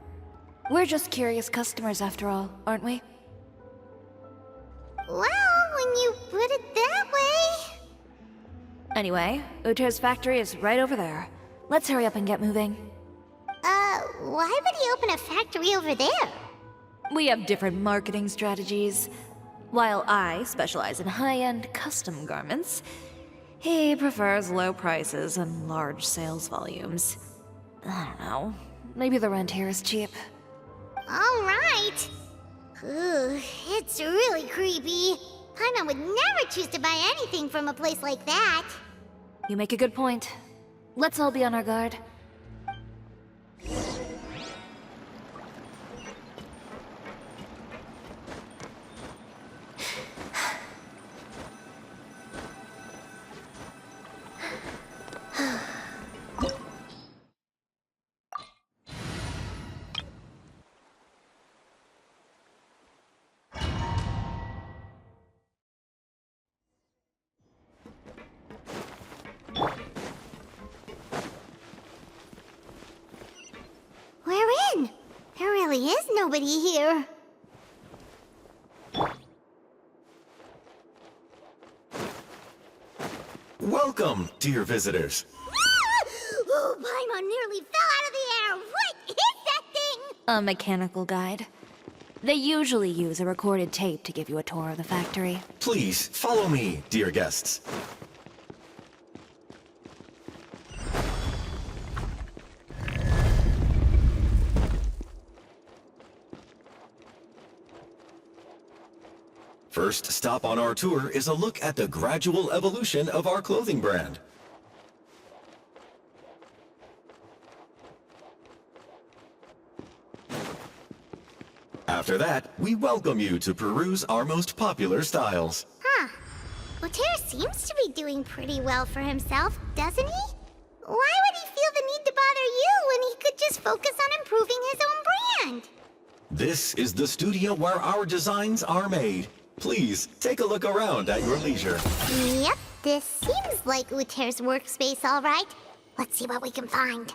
We're just curious customers after all, aren't we? Well, when you put it that way... Anyway, Uter's factory is right over there. Let's hurry up and get moving. Why would he open a factory over there? We have different marketing strategies. While I specialize in high-end custom garments, he prefers low prices and large sales volumes. I don't know. Maybe the rent here is cheap. All right. Ugh, it's really creepy. Paimon would never choose to buy anything from a place like that. You make a good point. Let's all be on our guard. We're in. There really is nobody here. Welcome, dear visitors. Oh, Paimon nearly fell out of the air. What is that thing? A mechanical guide. They usually use a recorded tape to give you a tour of the factory. Please, follow me, dear guests. First stop on our tour is a look at the gradual evolution of our clothing brand. After that, we welcome you to peruse our most popular styles. Huh. Oter seems to be doing pretty well for himself, doesn't he? Why would he feel the need to bother you when he could just focus on improving his own brand? This is the studio where our designs are made. Please, take a look around at your leisure. Yep, this seems like Uter's workspace, all right. Let's see what we can find.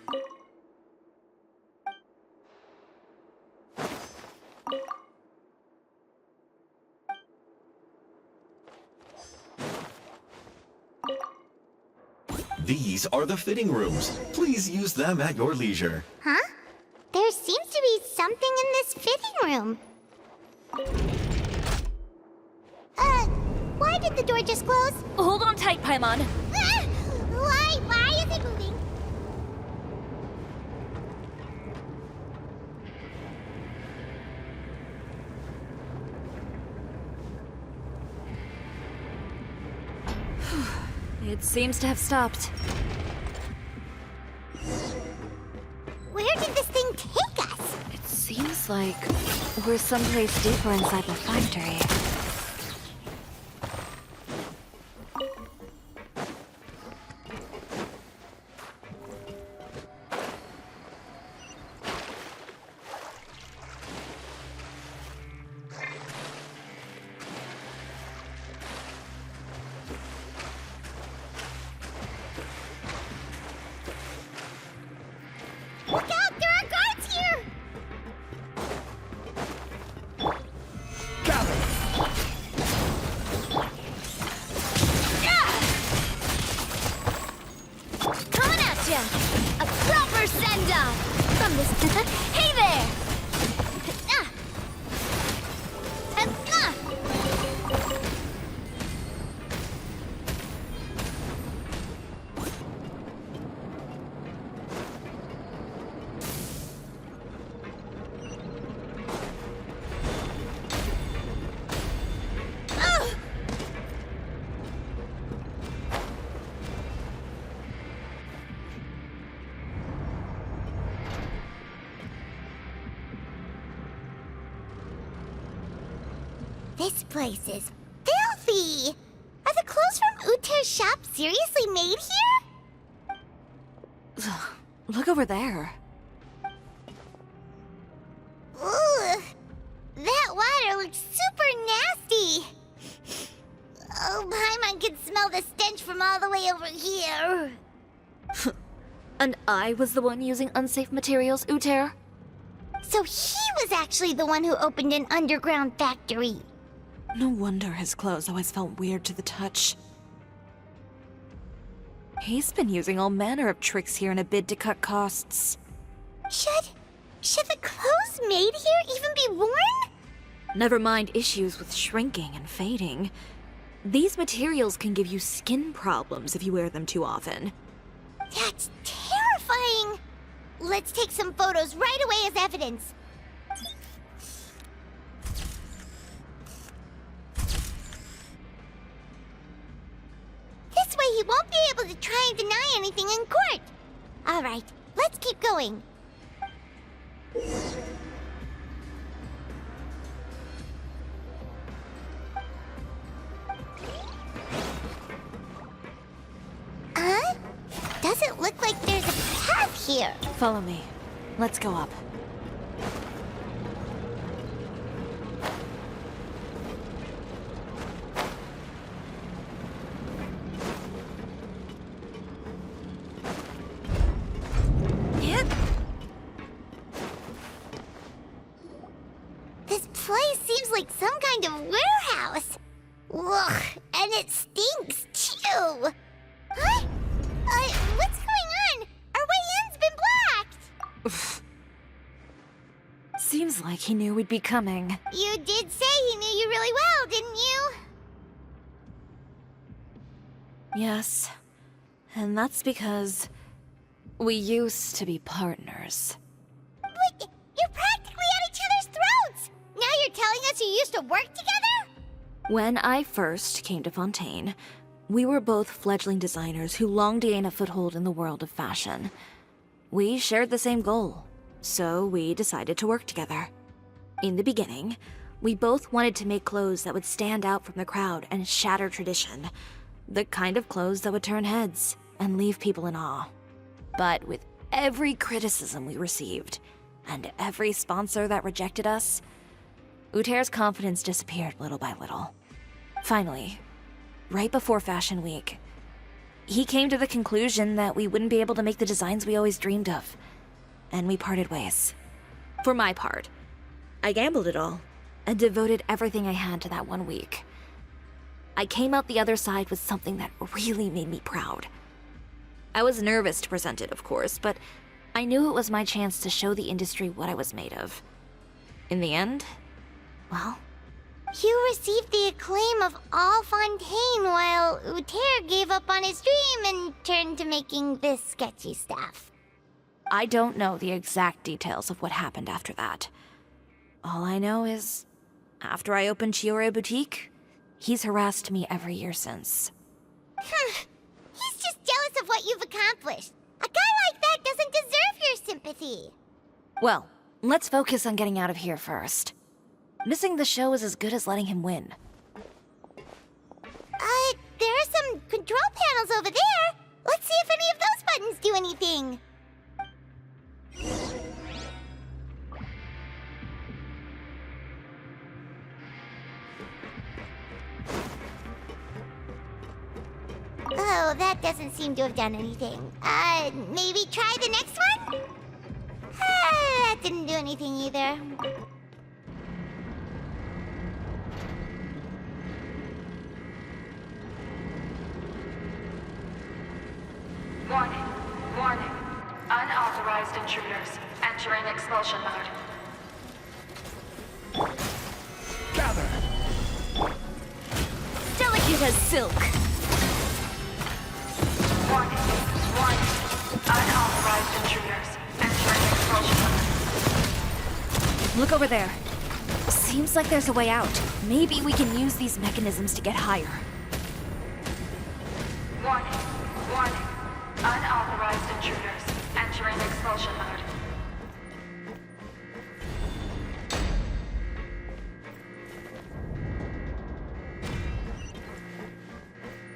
These are the fitting rooms. Please use them at your leisure. Huh? There seems to be something in this fitting room. Why did the door just close? Hold on tight, Paimon. Ah! Why is it moving? It seems to have stopped. Where did this thing take us? It seems like we're someplace deeper inside the factory. Look out! There are guards here! Coming at ya! A proper send-off! From this... Hey there! Ah! This place is filthy! Are the clothes from Uter's shop seriously made here? Look over there. Ugh! That water looks super nasty! Oh, Paimon can smell the stench from all the way over here. And I was the one using unsafe materials, Uter? So he was actually the one who opened an underground factory. No wonder his clothes always felt weird to the touch. He's been using all manner of tricks here in a bid to cut costs. Should the clothes made here even be worn? Never mind issues with shrinking and fading. These materials can give you skin problems if you wear them too often. That's terrifying! Let's take some photos right away as evidence. This way, he won't be able to try and deny anything in court. Alright, let's keep going. Huh? Doesn't look like there's a path here. Follow me. Let's go up. This place seems like some kind of warehouse. Ugh, and it stinks too. Huh? What's going on? Our way in's been blocked. Seems like he knew we'd be coming. You did say he knew you really well, didn't you? Yes. And that's because we used to be partners. But you're practically at each other's throats. Now you're telling us you used to work together? When I first came to Fontaine, we were both fledgling designers who longed to gain a foothold in the world of fashion. We shared the same goal, so we decided to work together. In the beginning, we both wanted to make clothes that would stand out from the crowd and shatter tradition. The kind of clothes that would turn heads and leave people in awe. But with every criticism we received, and every sponsor that rejected us, Uter's confidence disappeared little by little. Finally, right before Fashion Week, he came to the conclusion that we wouldn't be able to make the designs we always dreamed of, and we parted ways. For my part, I gambled it all and devoted everything I had to that 1 week. I came out the other side with something that really made me proud. I was nervous to present it, of course, but I knew it was my chance to show the industry what I was made of. In the end, well, You received the acclaim of all Fontaine while Uter gave up on his dream and turned to making this sketchy stuff. I don't know the exact details of what happened after that. All I know is, after I opened Chiori Boutique, he's harassed me every year since. He's just jealous of what you've accomplished. A guy like that doesn't deserve your sympathy. Well, let's focus on getting out of here first. Missing the show is as good as letting him win. There are some control panels over there. Let's see if any of those buttons do anything. Oh, that doesn't seem to have done anything. Maybe try the next one? That didn't do anything either. Warning. Warning. Unauthorized intruders entering expulsion mode. Gather! Delicate as silk! Warning. Warning. Unauthorized intruders entering expulsion mode. Look over there. Seems like there's a way out. Maybe we can use these mechanisms to get higher. Warning. Warning. Unauthorized intruders entering expulsion mode.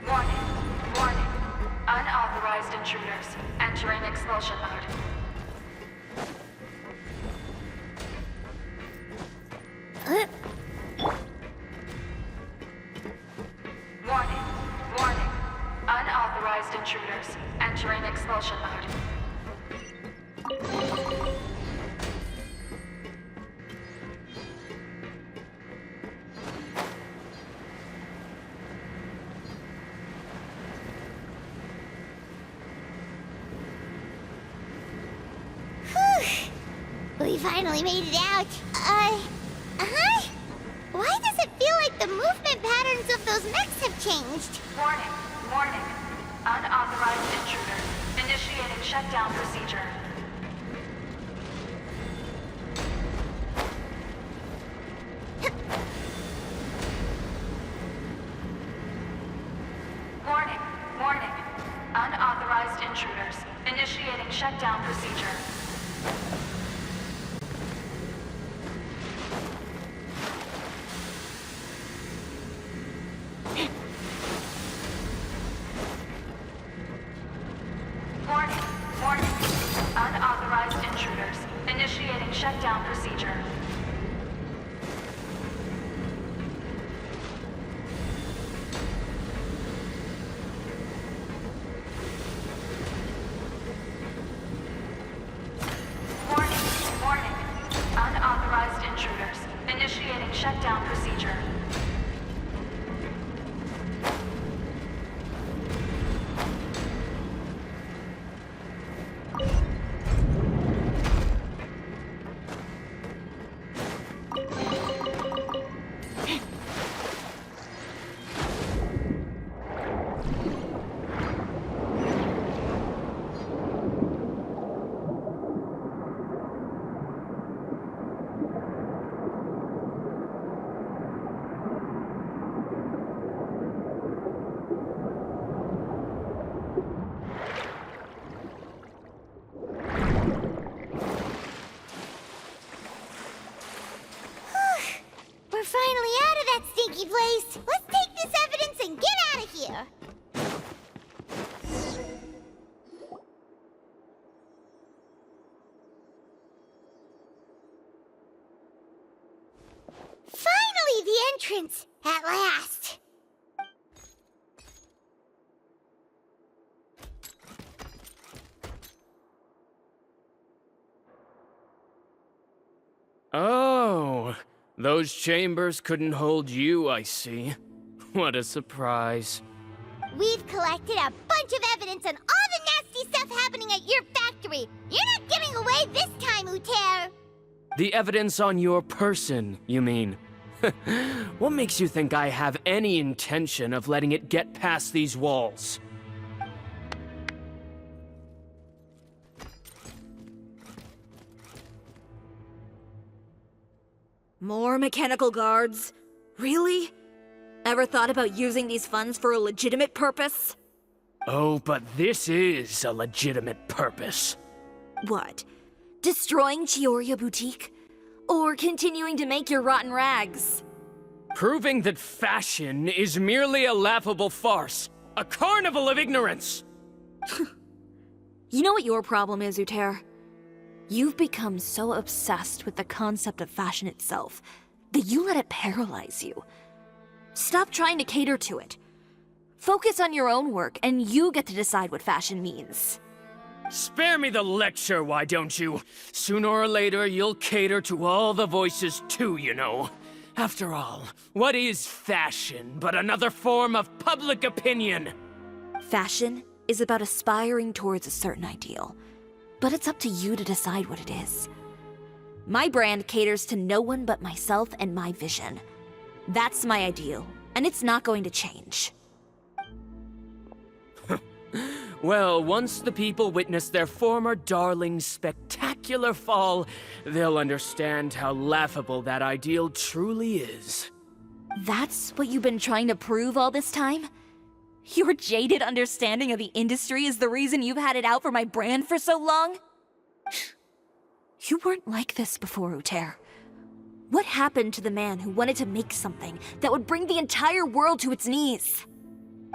Warning. Warning. Unauthorized intruders entering expulsion mode. Warning. Warning. Unauthorized intruders entering expulsion mode. We finally made it out. Why does it feel like the movement patterns of those mechs have changed? Warning. Warning. Unauthorized intruders initiating shutdown procedure. Warning. Warning. Unauthorized intruders. Initiating shutdown procedure. Warning. Warning. Unauthorized intruders. Initiating shutdown procedure. Warning. Warning. Unauthorized intruders. Initiating shutdown procedure. We're finally out of that stinky place. Let's take this evidence and get out of here. Finally, the entrance! At last! Oh, those chambers couldn't hold you, I see. What a surprise. We've collected a bunch of evidence on all the nasty stuff happening at your factory. You're not getting away this time, Uter. The evidence on your person, you mean? What makes you think I have any intention of letting it get past these walls? More mechanical guards? Really? Ever thought about using these funds for a legitimate purpose? Oh, but this is a legitimate purpose. What? Destroying Chiori Boutique? Or continuing to make your rotten rags? Proving that fashion is merely a laughable farce. A carnival of ignorance! You know what your problem is, Uter? You've become so obsessed with the concept of fashion itself that you let it paralyze you. Stop trying to cater to it. Focus on your own work, and you get to decide what fashion means. Spare me the lecture, why don't you? Sooner or later, you'll cater to all the voices too, you know. After all, what is fashion but another form of public opinion? Fashion is about aspiring towards a certain ideal, but it's up to you to decide what it is. My brand caters to no one but myself and my vision. That's my ideal, and it's not going to change. Well, once the people witness their former darling's spectacular fall, they'll understand how laughable that ideal truly is. That's what you've been trying to prove all this time? Your jaded understanding of the industry is the reason you've had it out for my brand for so long? You weren't like this before, Uter. What happened to the man who wanted to make something that would bring the entire world to its knees?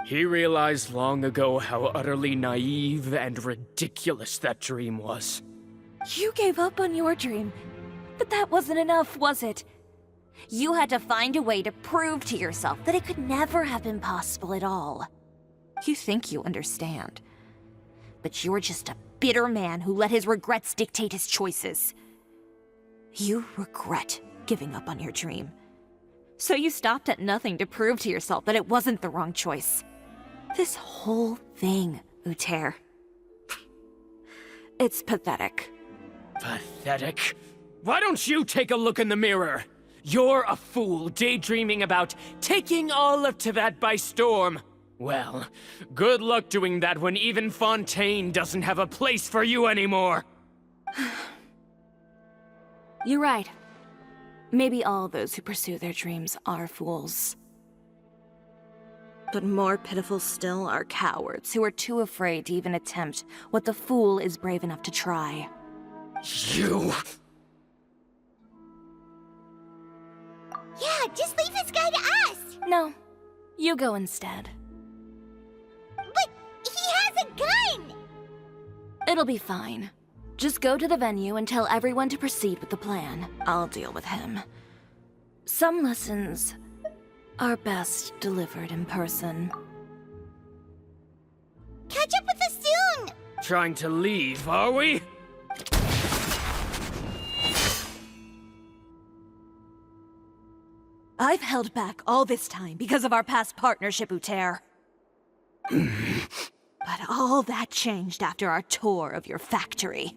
He realized long ago how utterly naive and ridiculous that dream was. You gave up on your dream, but that wasn't enough, was it? You had to find a way to prove to yourself that it could never have been possible at all. You think you understand, but you're just a bitter man who let his regrets dictate his choices. You regret giving up on your dream. So you stopped at nothing to prove to yourself that it wasn't the wrong choice. This whole thing, Uter. It's pathetic. Pathetic? Why don't you take a look in the mirror? You're a fool daydreaming about taking all of Teyvat by storm. Well, good luck doing that when even Fontaine doesn't have a place for you anymore. You're right. Maybe all those who pursue their dreams are fools. But more pitiful still are cowards who are too afraid to even attempt what the fool is brave enough to try. You... Yeah, just leave this guy to us! No, you go instead. But he has a gun! It'll be fine. Just go to the venue and tell everyone to proceed with the plan. I'll deal with him. Some lessons are best delivered in person. Catch up with us soon! Trying to leave, are we? I've held back all this time because of our past partnership, Uter. But all that changed after our tour of your factory.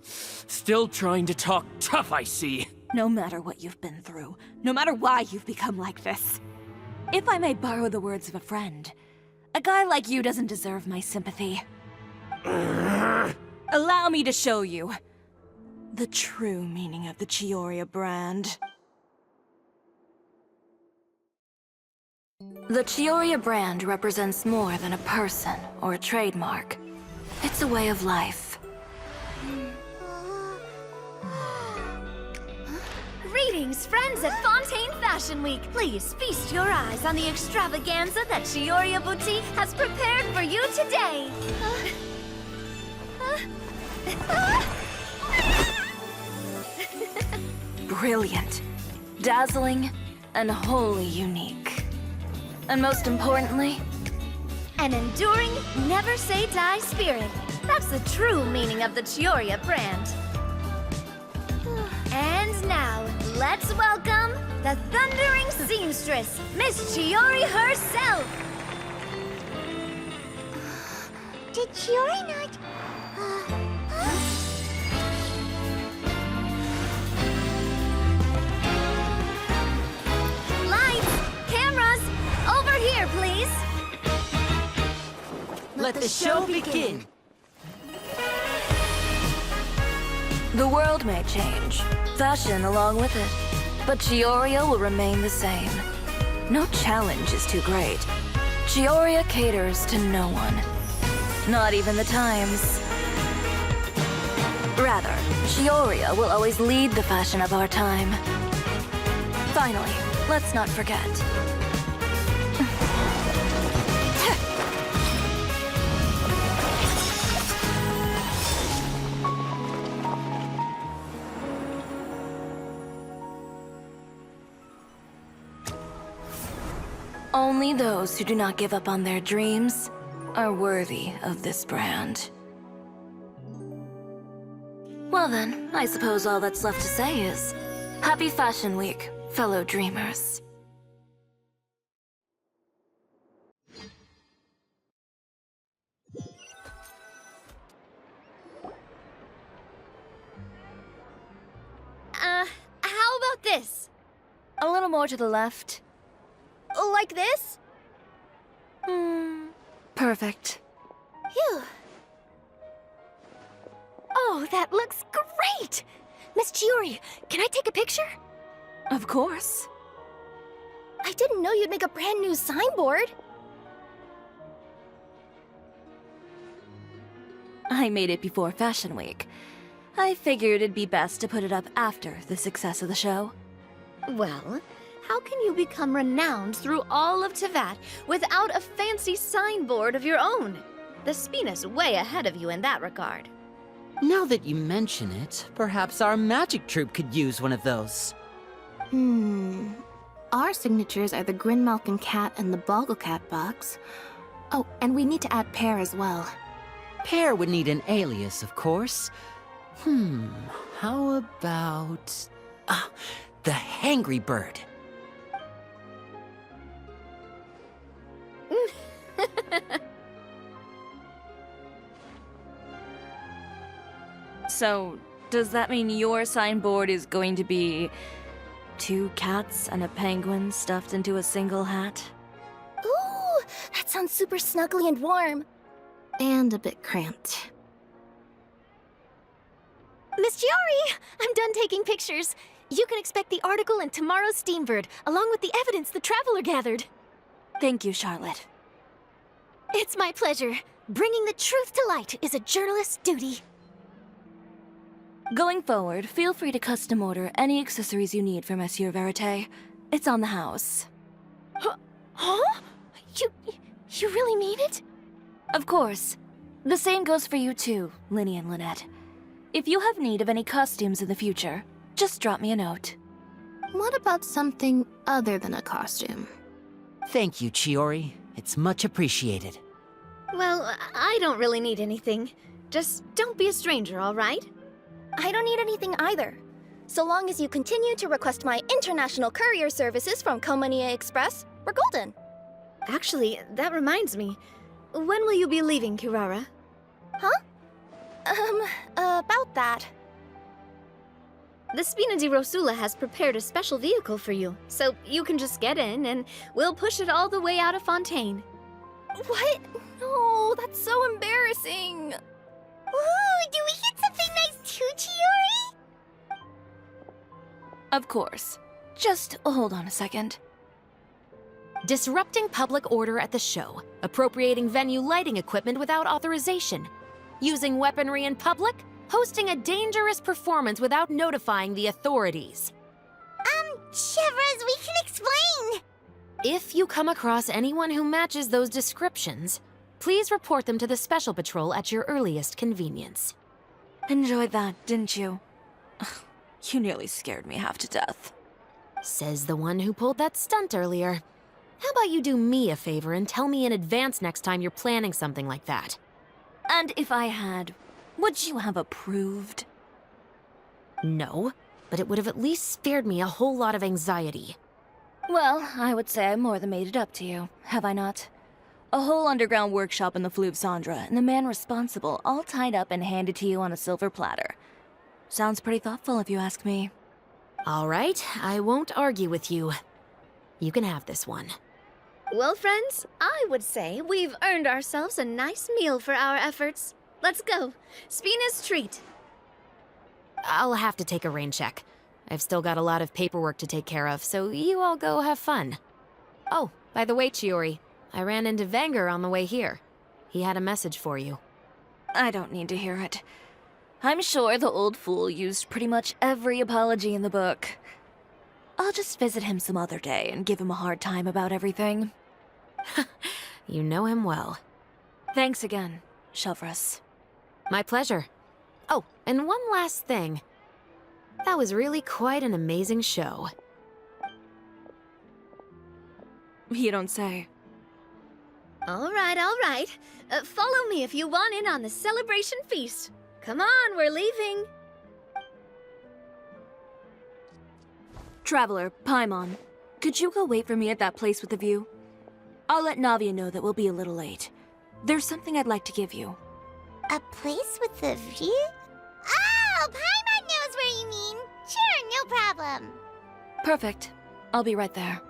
Still trying to talk tough, I see. No matter what you've been through, no matter why you've become like this. If I may borrow the words of a friend, a guy like you doesn't deserve my sympathy. Allow me to show you the true meaning of the Chiori brand. The Chiori brand represents more than a person or a trademark. It's a way of life. Greetings, friends at Fontaine Fashion Week. Please feast your eyes on the extravaganza that Chiori Boutique has prepared for you today. Brilliant, dazzling, and wholly unique. And most importantly, An enduring, never-say-die spirit. That's the true meaning of the Chiori brand. And now, let's welcome the thundering seamstress, Miss Chiori herself! Did Chiori not... Lights! Cameras! Over here, please! Let the show begin! the world may change, fashion along with it, but Chiori will remain the same. No challenge is too great. Chiori caters to no one. Not even the times. Rather, Chiori will always lead the fashion of our time. Finally, let's not forget. Only those who do not give up on their dreams are worthy of this brand. Well then, I suppose all that's left to say is, Happy Fashion Week, fellow dreamers. How about this? A little more to the left. Like this? Perfect. Phew. Oh, that looks great! Miss Chiori, can I take a picture? Of course. I didn't know you'd make a brand new signboard. I made it before Fashion Week. I figured it'd be best to put it up after the success of the show. Well, how can you become renowned through all of Tevat without a fancy signboard of your own? The Spina's way ahead of you in that regard. Now that you mention it, perhaps our magic troupe could use one of those. Our signatures are the Grinmalkin cat and the Bogglecat box. Oh, and we need to add Pear as well. Pear would need an alias, of course. How about... the Hangry Bird. So, does that mean your signboard is going to be 2 cats and a penguin stuffed into a single hat? Ooh, that sounds super snuggly and warm. And a bit cramped. Miss Chiori, I'm done taking pictures. You can expect the article in tomorrow's Steambird, along with the evidence the Traveler gathered. Thank you, Charlotte. It's my pleasure. Bringing the truth to light is a journalist's duty. Going forward, feel free to custom order any accessories you need for Monsieur Verite. It's on the house. Huh? You really mean it? Of course. The same goes for you too, Linny and Lynette. If you have need of any costumes in the future, just drop me a note. What about something other than a costume? Thank you, Chiori. It's much appreciated. Well, I don't really need anything. Just don't be a stranger, all right? I don't need anything either. So long as you continue to request my international courier services from Komania Express, we're golden. Actually, that reminds me. When will you be leaving, Kirara? About that. The Spina di Rosula has prepared a special vehicle for you, so you can just get in and we'll push it all the way out of Fontaine. What? No, that's so embarrassing. Ooh, do we get something nice too, Chiori? Of course. Just hold on a second. Disrupting public order at the show, appropriating venue lighting equipment without authorization, using weaponry in public, hosting a dangerous performance without notifying the authorities. Chevras, we can explain! If you come across anyone who matches those descriptions, please report them to the Special Patrol at your earliest convenience. Enjoyed that, didn't you? You nearly scared me half to death. Says the one who pulled that stunt earlier. How about you do me a favor and tell me in advance next time you're planning something like that? And if I had, would you have approved? No, but it would have at least spared me a whole lot of anxiety. Well, I would say I more than made it up to you, have I not? A whole underground workshop in the Fleuve Cendra, and the man responsible all tied up and handed to you on a silver platter. Sounds pretty thoughtful if you ask me. All right, I won't argue with you. You can have this one. Well, friends, I would say we've earned ourselves a nice meal for our efforts. Let's go. Spina's treat. I'll have to take a rain check. I've still got a lot of paperwork to take care of, so you all go have fun. Oh, by the way, Chiori, I ran into Wenger on the way here. He had a message for you. I don't need to hear it. I'm sure the old fool used pretty much every apology in the book. I'll just visit him some other day and give him a hard time about everything. You know him well. Thanks again, Chevras. My pleasure. Oh, and one last thing. That was really quite an amazing show. You don't say. All right, all right. Follow me if you want in on the celebration feast. Come on, we're leaving. Traveler, Paimon, could you go wait for me at that place with the view? I'll let Navia know that we'll be a little late. There's something I'd like to give you. A place with a view? Oh, Paimon knows where you mean. Sure, no problem. Perfect. I'll be right there.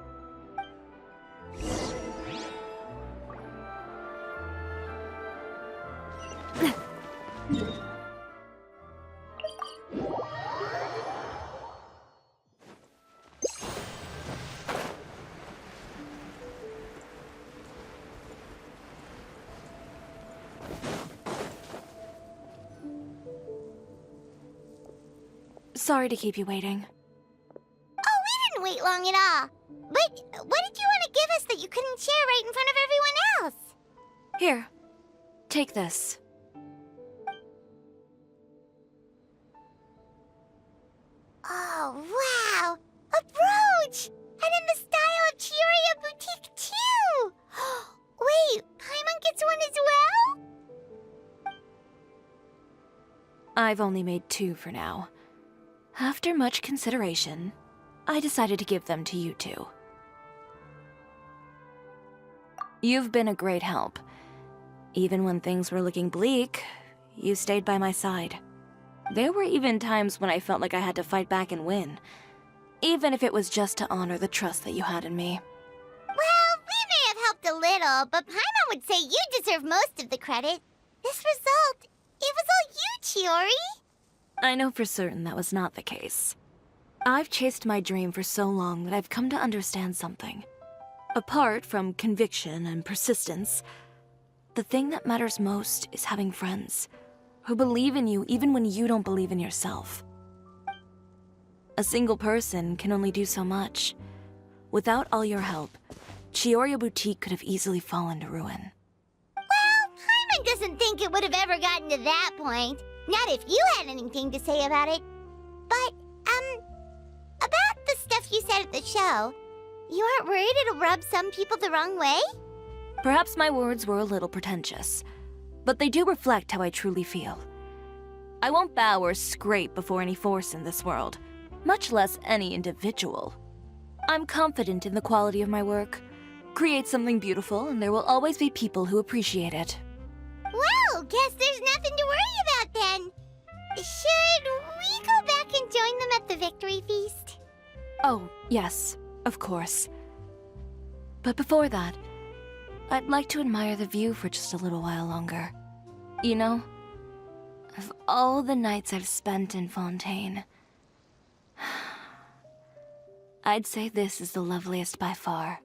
Sorry to keep you waiting. Oh, we didn't wait long at all. But what did you want to give us that you couldn't share right in front of everyone else? Here, take this. Oh, wow! A brooch! And in the style of Chiori Boutique, too! Wait, Paimon gets one as well? I've only made 2 for now. After much consideration, I decided to give them to you two. You've been a great help. Even when things were looking bleak, you stayed by my side. There were even times when I felt like I had to fight back and win, even if it was just to honor the trust that you had in me. Well, we may have helped a little, but Paimon would say you deserve most of the credit. This result, it was all you, Chiori. I know for certain that was not the case. I've chased my dream for so long that I've come to understand something. Apart from conviction and persistence, the thing that matters most is having friends who believe in you even when you don't believe in yourself. A single person can only do so much. Without all your help, Chiori Boutique could have easily fallen to ruin. Well, Paimon doesn't think it would have ever gotten to that point. Not if you had anything to say about it. But, about the stuff you said at the show, you aren't worried it'll rub some people the wrong way? Perhaps my words were a little pretentious, but they do reflect how I truly feel. I won't bow or scrape before any force in this world, much less any individual. I'm confident in the quality of my work. Create something beautiful, and there will always be people who appreciate it. Well, guess there's nothing to worry about then. Should we go back and join them at the victory feast? Oh, yes, of course. But before that, I'd like to admire the view for just a little while longer. You know, of all the nights I've spent in Fontaine, I'd say this is the loveliest by far.